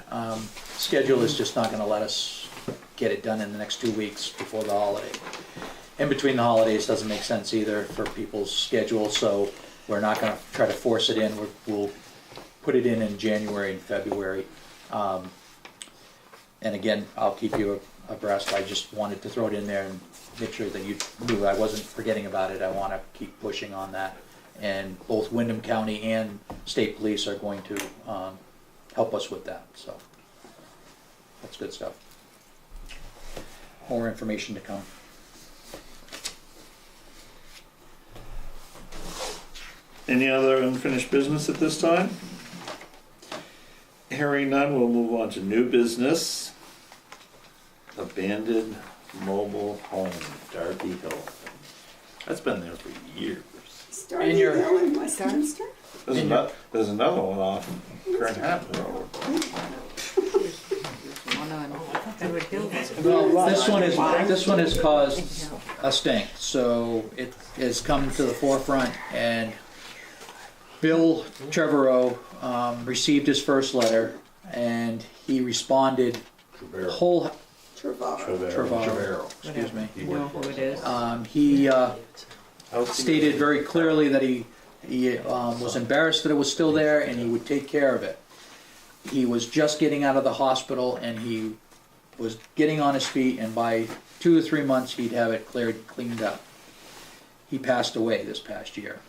Schedule is just not gonna let us get it done in the next 2 weeks before the holiday. In between the holidays doesn't make sense either for people's schedules, so we're not gonna try to force it in. We'll put it in January and February. And again, I'll keep you abreast. I just wanted to throw it in there and make sure that you knew I wasn't forgetting about it. I want to keep pushing on that. And both Wyndham County and State Police are going to help us with that. So that's good stuff. More information to come. Any other unfinished business at this time? Hearing none, we'll move on to new business. Abandoned mobile home, Darby Hill. That's been there for years. Starting Hill in Westminster? There's another one off Grand Hampton Road. One on Edward Hill. Well, this one has caused a stink, so it has come to the forefront, and Bill Trevorrow received his first letter, and he responded Trevorrow. Excuse me. You know who it is? He stated very clearly that he was embarrassed that it was still there, and he would take care of it. He was just getting out of the hospital, and he was getting on his feet, and by 2 or 3 months he'd have it cleaned up. He passed away this past year.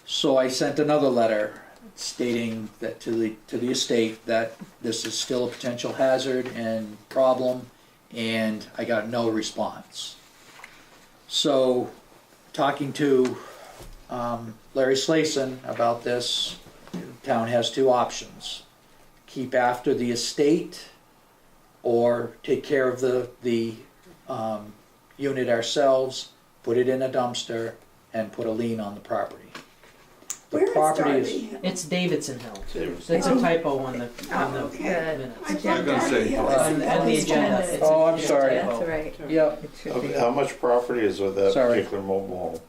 So I sent another letter stating that to the estate that this is still a potential hazard and problem, and I got no response. So, talking to Larry Slason about this, the town has 2 options: keep after the estate, or take care of the unit ourselves, put it in a dumpster, and put a lien on the property. Where is Darby Hill? It's Davidson Hill. That's a typo on the Okay. minutes. I thought I'm gonna say- Darby Hill was On the agenda. It's a- Oh, I'm it's a sorry. typo. That's right. Yep. It should Okay, be. how much property is with that Sorry. particular mobile home?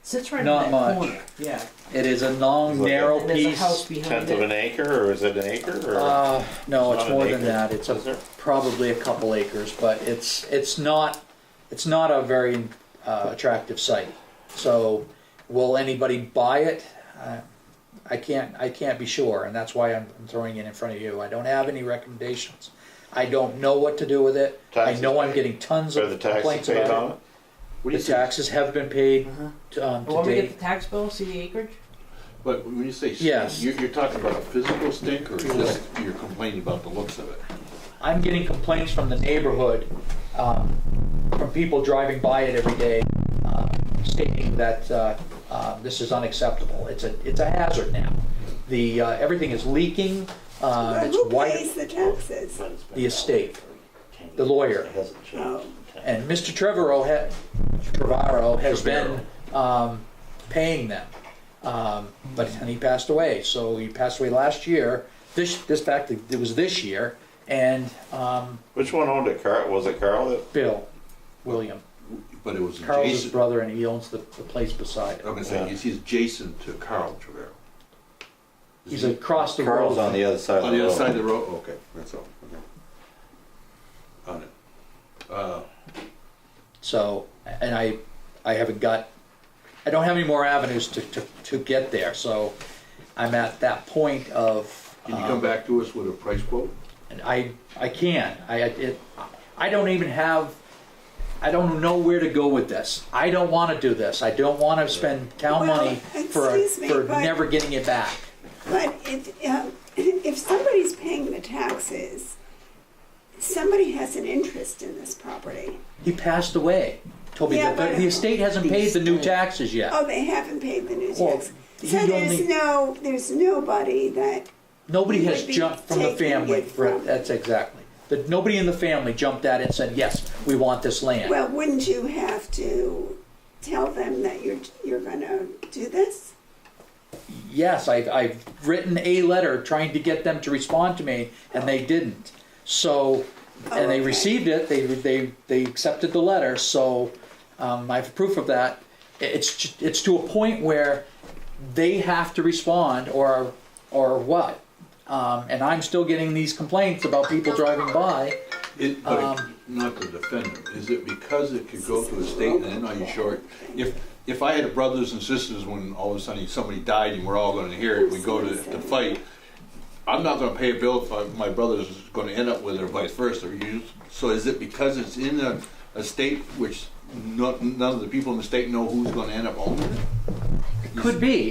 Sits right Not in that much. corner. Yeah. It is a long, narrow And there's a house piece. behind Tenth of an it. acre, or is it an acre, or? No, It's it's not more an than acre, that. It's is there? probably a couple acres, but it's not a very attractive site. So, will anybody buy it? I can't be sure, and that's why I'm throwing it in front of you. I don't have any recommendations. I don't know what to do with it. Taxes I know I'm paid? getting tons Are of the taxes complaints paid about on it. it? What do The you say? taxes have been paid Well, to when we get date. the tax bill, see the acreage? But when you say stink, Yes. you're talking about a physical stink, or just you're complaining about the looks of it? I'm getting complaints from the neighborhood, from people driving by it every day, stating that this is unacceptable. It's a hazard now. Everything is leaking. But It's who white. pays the taxes? The estate, the lawyer, Oh, and Mr. Trevorrow has been paying them, but he passed away. So he passed away last year. It was this year, and Which one owned it? Was it Carl that? Bill William. But it was Carl's his adjacent. brother, and he owns the place beside it. I'm gonna say, he's adjacent to Carl Trevero. He's across the road. Carl's on the other side of On the the road. other side of the road, okay, that's all, okay. On it. So, and I haven't got I don't have any more avenues to get there, so I'm at that point of. Can you come back to us with a price quote? And I can. I don't even have. I don't know where to go with this. I don't want to do this. I don't want to spend town money for never getting it back. But if somebody's paying the taxes, somebody has an interest in this property. He passed away. Toby, Yeah, the estate hasn't paid the new taxes yet. Oh, they haven't paid the new Well, tax. So there's nobody that. Nobody has would be jumped from the taking family. it from. That's exactly. Nobody in the family jumped at it and said, yes, we want this land. Well, wouldn't you have to tell them that you're going to do this? Yes, I've written a letter trying to get them to respond to me, and they didn't. So, and they okay. received it. They accepted the letter. So, I have proof of that. It's to a point where they have to respond, or what? And I'm still getting these complaints about people driving by. Not to defend them, is it because it could go to a state and then are you short? If I had brothers and sisters when all of a sudden somebody died and we're all going to hear it, we go to fight, I'm not going to pay a bill if my brother's going to end up with it or vice versa. So is it because it's in a state which none of the people in the state know who's going to end up owning it? Could be.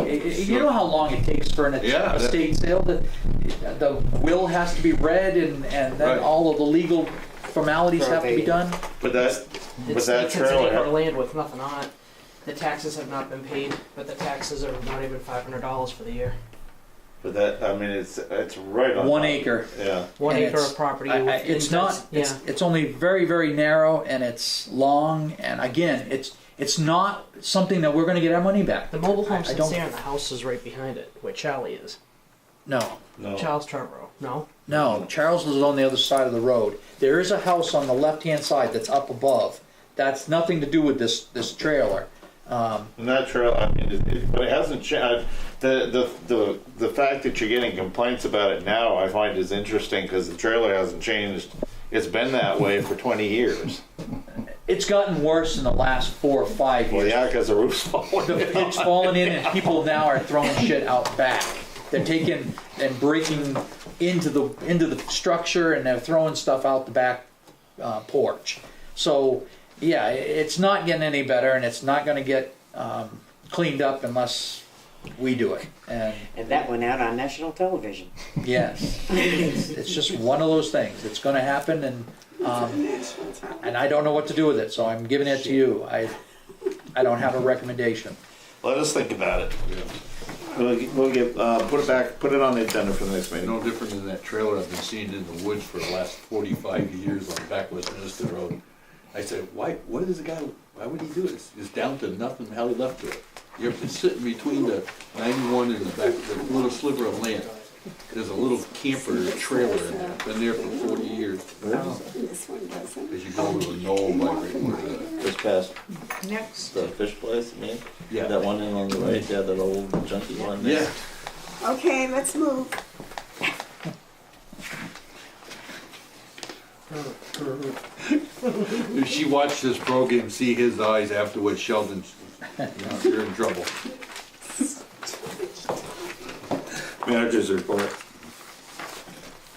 You know how long it takes for an estate sale? The will has to be read, and then Right. all of the legal formalities have to be done. But that It's an acre of trailer, land with nothing on it. The taxes have not been paid, but the taxes are not even $500 for the year. but that, I mean, it's right on. 1 top. acre. Yeah. One And acre it's- of property. It's not. Yeah. It's only very, very narrow, and it's long. And again, it's not something that we're going to get our money back. The mobile home I sits don't- there, and the house is right behind it, where Charlie is. No. No. Charles Trevor. No. No, Charles is on the other side of the road. There is a house on the left-hand side that's up above. That's nothing to do with this trailer. Not trailer. I mean, but it hasn't changed. The fact that you're getting complaints about it now, I find is interesting because the trailer hasn't changed. It's been that way for 20 years. It's gotten worse in the last 4 or 5 years. Well, yeah, because the roof's falling. It's fallen in, and people now are throwing shit out back. They're taking and breaking into the structure, and they're throwing stuff out the back porch. So yeah, it's not getting any better, and it's not going to get cleaned up unless we do it. And that went out on national television. Yes, it's just one of those things. It's going to happen, and I don't know what to do with it. So I'm giving it to you. I don't have a recommendation. Let us think about it. We'll get put it on the agenda for the next meeting. No different than that trailer I've been seeing in the woods for the last 45 years on back Westminster Road. I said, why would he do it? It's down to nothing, how he left to it. You're sitting between the 91 and the little sliver of land. There's a little camper trailer in there, been there for 40 years. This one doesn't. As you go to the Knoll, Just past Next. the fish place, I mean? Yeah. That one in on the right, yeah, that old junky one there. Yeah. Okay, let's move. If she watched this program, see his eyes afterwards, Sheldon, you're in trouble. Manager's report.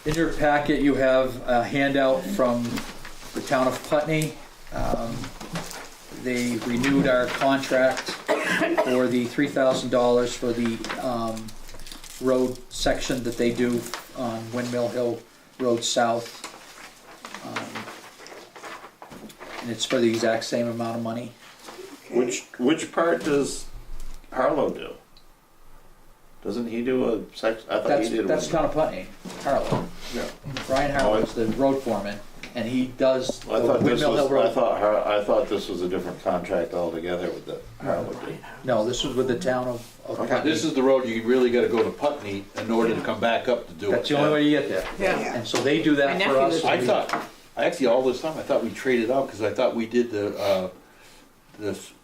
In your packet, you have a handout from the town of Putney. They renewed our contract for the $3,000 for the road section that they do on Windmill Hill Road South. And it's for the exact same amount of money. Which part does Harlow do? Doesn't he do a section? I thought he did That's one. town of Putney, Harlow. Yeah. Brian Harlow's the road foreman, and he does the I thought this Windmill Hill was. Road. I thought this was a different contract altogether with the Harlow deal. No, this was with the town of Putney. This is the road you really gotta go to Putney in order to come back up to do it. That's the only way you get there. Yeah. And so they do that My for nephew us. was- I thought, actually all this time, I thought we traded out, because I thought we did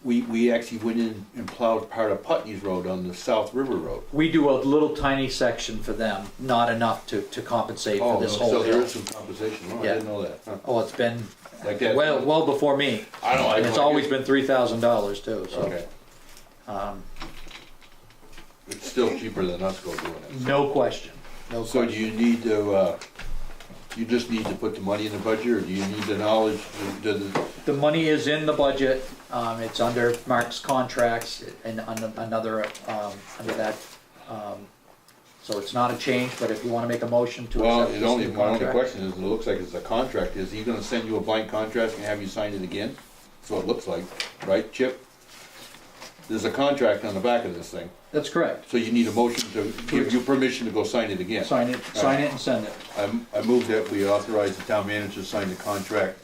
we actually went in and plowed part of Putney's road on the South River Road. We do a little tiny section for them, not enough to compensate for this whole So there hill. is some compensation, oh, I Yeah. didn't know that. Huh. Oh, it's been Like that? well before me. I know, I And it's know. always been $3,000 too, so. Okay. It's still cheaper than us go doing it. No question, no So do question. you need to, you just need to put the money in the budget, or do you need the knowledge, The money is in the budget, it's under Mark's contracts and another, under that, so it's not a change, but if you wanna make a motion to well, accept it this only, new my only contract. question is, it looks like it's a contract, is he gonna send you a blank contract and have you sign it again? So it looks like, right, Chip? There's a contract on the back of this thing, That's correct. so you need a motion to give you permission to go sign it again. Sign it and send it. I move that we authorize the town manager to sign the contract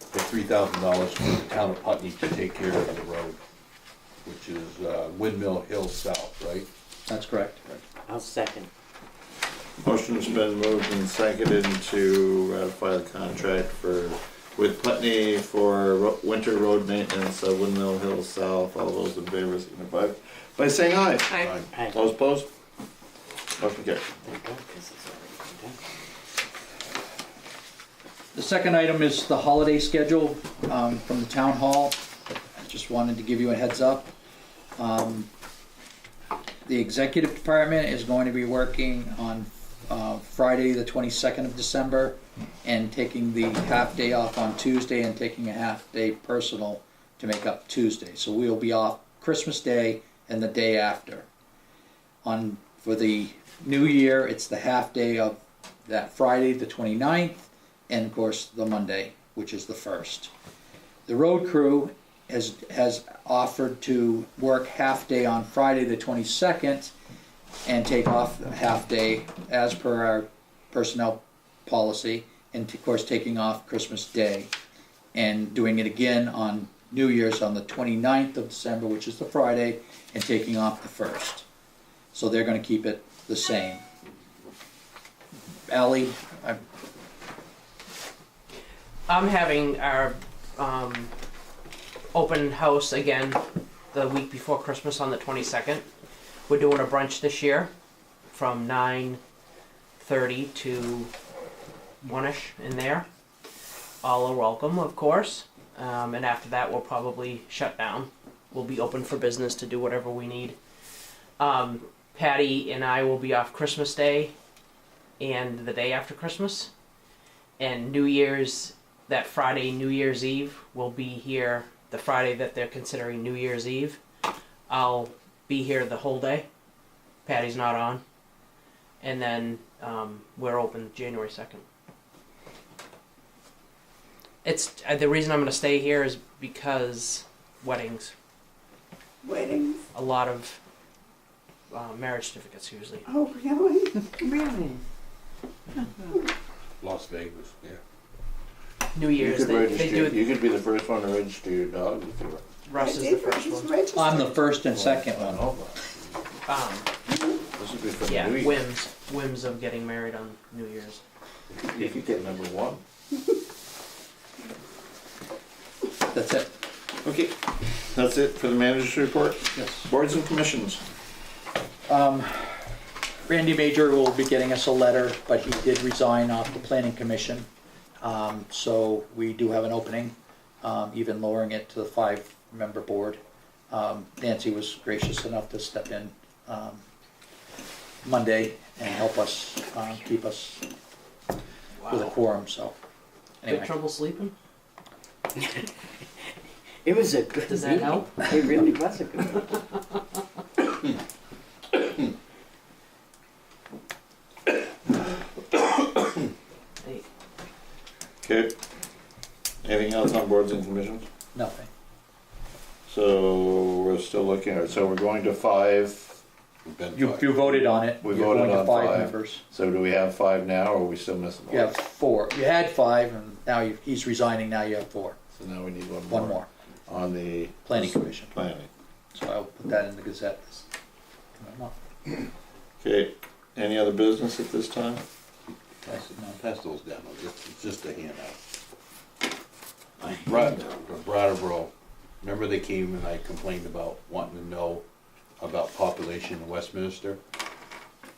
for $3,000 for the town of Putney to take care of the road, which is Windmill Hill South, right? That's correct. I'll second. Motion's been moved and seconded to ratify the contract with Putney for winter road maintenance of Windmill Hill South. All those in favor signify by saying aye. Aye. Aye. Those opposed? Motion carried. Thank God, 'cause it's already been done. The second item is the holiday schedule from the town hall. I just wanted to give you a heads up. The executive department is going to be working on Friday, the 22nd of December, and taking the half day off on Tuesday and taking a half day personal to make up Tuesday. So we'll be off Christmas Day and the day after. For the new year, it's the half day of that Friday, the 29th, and of course the Monday, which is the 1st. The road crew has offered to work half day on Friday the 22nd and take off a half day as per our personnel policy, and of course taking off Christmas Day and doing it again on New Year's on the 29th of December, which is the Friday, and taking off the 1st. So they're going to keep it the same. Ally, I'm having our open house again the week before Christmas on the 22nd. We're doing a brunch this year from 9:30 to 1ish in there. All are welcome, of course. And after that, we'll probably shut down. We'll be open for business to do whatever we need. Patty and I will be off Christmas Day and the day after Christmas. And New Year's, that Friday, New Year's Eve, will be here the Friday that they're considering New Year's Eve. I'll be here the whole day. Patty's not on. And then we're open January 2nd. It's the reason I'm going to stay here is because weddings. Weddings? A lot of marriage certificates usually. Oh, really? Really? Las Vegas, yeah. New You Year's, could they register, do it. you could be the first one to register your dog if you were. Russ I is did the first one. register. I'm the first and second one. This would be for the Yeah, new year. whims of getting married on New Year's. You could get number one. That's it. Okay, that's it for the manager's report. Yes. Boards and commissions. Randy Major will be getting us a letter, but he did resign off the planning commission. So we do have an opening, even lowering it to the 5-member board. Nancy was gracious enough to step in Monday and help us, keep us with a quorum, so. Good Anyway, trouble sleeping? It was a good Does that meeting. help? It really was a good meeting. Hey, Okay. Anything else on boards and commissions? nothing. So we're still looking at, so we're going to 5. We've been You talking. voted on it. We You're voted going to on 5 5. members. So do we have 5 now, or are we still missing one? You have 4. You had 5, and now he's resigning, now you have 4. So now we need one more. One more. On the Planning commission. planning. So I'll put that in the Gazette this month. Okay, any other business at this time? Pass those down, it's just a handout. Brattleboro, remember they came and I complained about wanting to know about population in Westminster?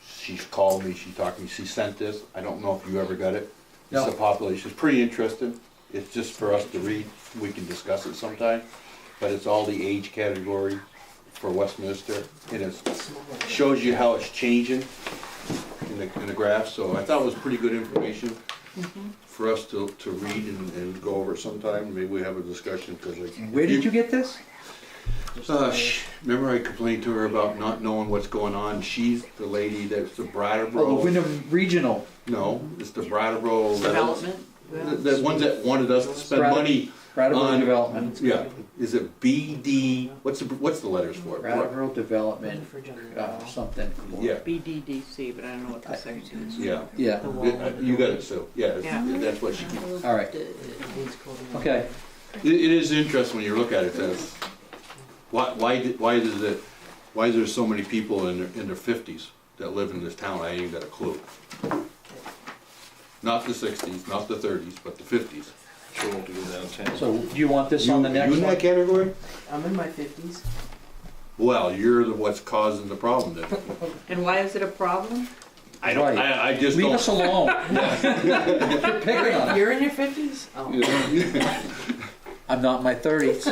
She's called me, she talked to me, she sent this, I don't know if you ever got it. It's No. the population, it's pretty interesting, it's just for us to read, we can discuss it sometime, but it's all the age category for Westminster, and it shows you how it's changing in the graph, so I thought it was pretty good information for us to read and go over sometime. Maybe we have a discussion, because like. Where did you get this? Remember I complained to her about not knowing what's going on? She's the lady that's the Brattleboro. Oh, the Wyndham Regional. No, it's the Brattleboro. Development? The ones that wanted us to spend money Brattleboro on. Development. Yeah, is it BD, what's the letters for it? Brattleboro Development, something. Yeah, BDDC, but I don't know what the section is. yeah. Yeah, You got it, Sue. Yeah, Yeah. that's what she, all right, okay. it is interesting when you look at it, that's, why is there so many people in their 50s that live in this town? I ain't got a clue. Not the 60s, not the 30s, but the 50s. Sure, we'll do that. So do you want this on the next You in one? that category? I'm in my 50s. Well, you're the what's causing the problem then. And why is it a problem? I don't, Right. I just Leave don't. us alone. You're picking on it. You're in your 50s? Oh. I'm not in my 30s.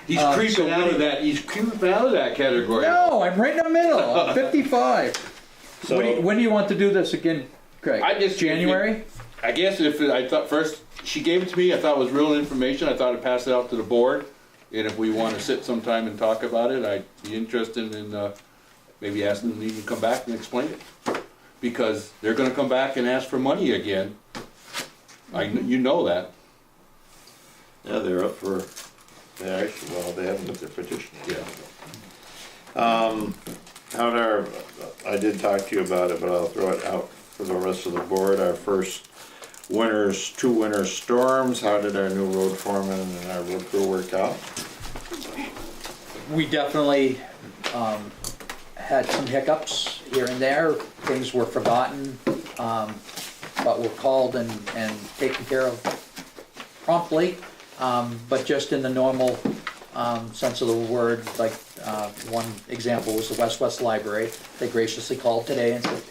He's so creeping out of that. He's creeping out of that category. No, I'm right in the middle. I'm 55. So, When do you want to do this again, Craig? I just January? I guess I thought first she gave it to me. I thought it was real information. I thought I'd pass it out to the board, and if we want to sit sometime and talk about it, I'd be interested in maybe asking them to even come back and explain it, because they're going to come back and ask for money again. You know that. yeah, they're up for, they haven't got their petition yet. Yeah. I did talk to you about it, but I'll throw it out for the rest of the board. Our first two winter storms, how did our new road foreman and our road crew work out? We definitely had some hiccups here and there. Things were forgotten, but were called and taken care of promptly. But just in the normal sense of the word, like one example was the West Library. They graciously called today and said,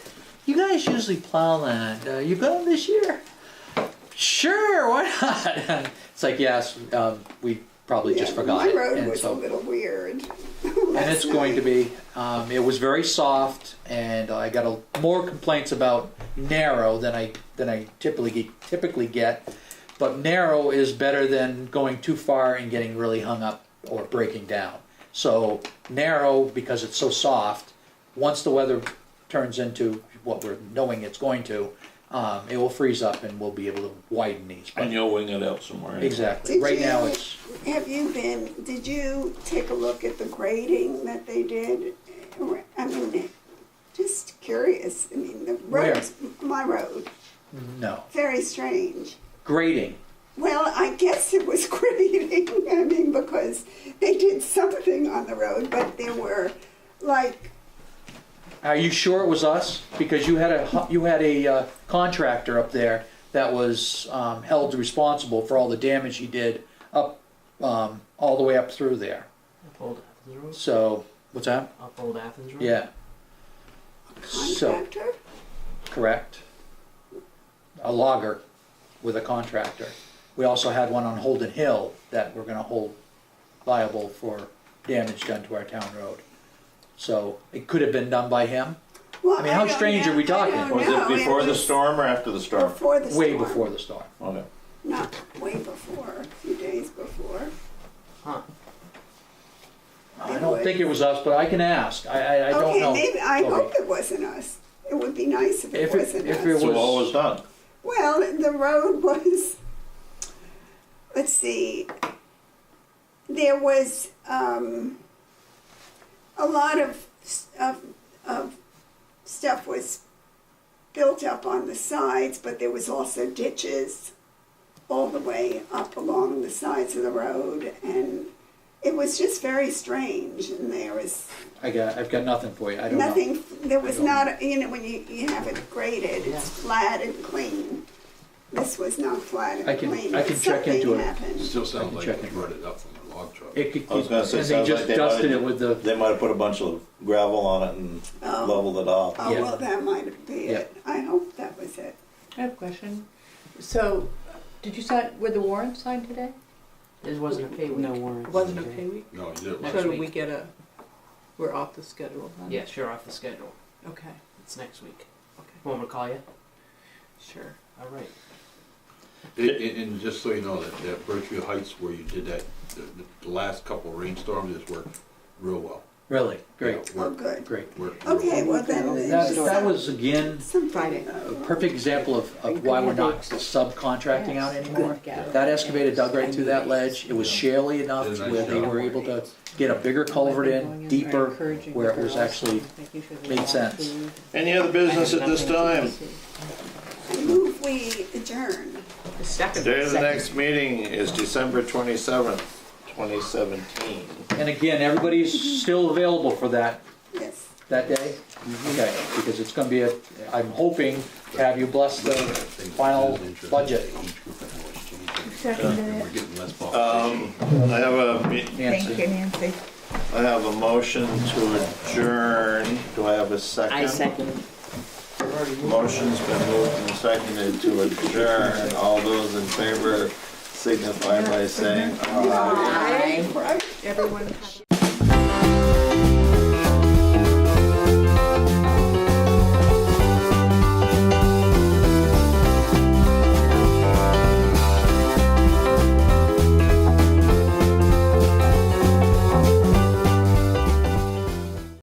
"You guys usually plow that. You got them this year?" Sure, why not? It's like, yes, we probably just forgot my it. road And was so, a little weird. and it's going to be. It was very soft, and I got more complaints about narrow than I typically get. But narrow is better than going too far and getting really hung up or breaking down. So narrow, because it's so soft, once the weather turns into what we're knowing it's going to, it will freeze up and we'll be able to widen these. And you'll wing it out somewhere. Exactly. Right now it's... Did you take a look at the grading that they did? I mean, just curious. I mean, the roads, my road, No. very strange. Grading. Well, I guess it was grading. I mean, because they did something on the road, but there were like. Are you sure it was us? Because you had a contractor up there that was held responsible for all the damage he did up all the way up through there. Up Old Athens Road? So what's that? Up Old Athens Road? Yeah. Contractor? Correct. A logger with a contractor. We also had one on Holden Hill that we're going to hold liable for damage done to our town road. So it could have been done by him. Well, I mean, how strange are we talking? Was it before the storm or after the storm? Before the storm. Way before the storm. Okay. Not way before, a few days before. Huh. I don't think it was us, but I can ask. I don't know. Okay, maybe, I Toby. hope it wasn't us. It would be nice if it wasn't us. So what was done? Well, the road was, let's see, there was a lot of stuff was built up on the sides, but there was also ditches all the way up along the sides of the road, and it was just very strange. And there was I've got nothing for you. I don't nothing. know. There was not, you know, when you have it graded, it's flat and clean. This was not flat and clean. I can check into it. Happened. Still sounds I can like check they it. brought it up from a log truck. It could, I was gonna say, and they sounds just like they dusted might- it with the... They might have put a bunch of gravel on it and leveled it off. Oh, Yeah. well, that might be Yeah. it. I hope that was it. I have a question. So, did you sign, were the warrants signed today? It wasn't a pay week. No warrants. It wasn't a pay week? No, you did it Next So last do week. we get a, we're off the schedule then? Yes, you're off the schedule. Okay, It's next week. okay, Want me to call you? sure. All right. And just so you know, that Birchview Heights where you did that, the last couple of rainstorms has worked real well. Really, great, Yeah, Oh, worked- good. great. worked Okay, real well then. That was, again, Some a Friday. perfect example of why we're not subcontracting out anymore. That excavator dug right through that ledge. It was shaley enough to where they were able to get a bigger culvert in, deeper, where it was actually made sense. Any other business at this time? I move we adjourn. The second. Day of the next meeting is December 27th, 2017. And again, everybody's still available for that Yes. day? Okay, because it's gonna be I'm hoping to have you bless the final budget. Seconded We're it. getting less bulk. I have a, Nancy. Thank you, Nancy. I have a motion to adjourn. Do I have a second? I second. Motion's been moved and seconded to adjourn. All those in favor signify by saying aye. Aye. Everyone have.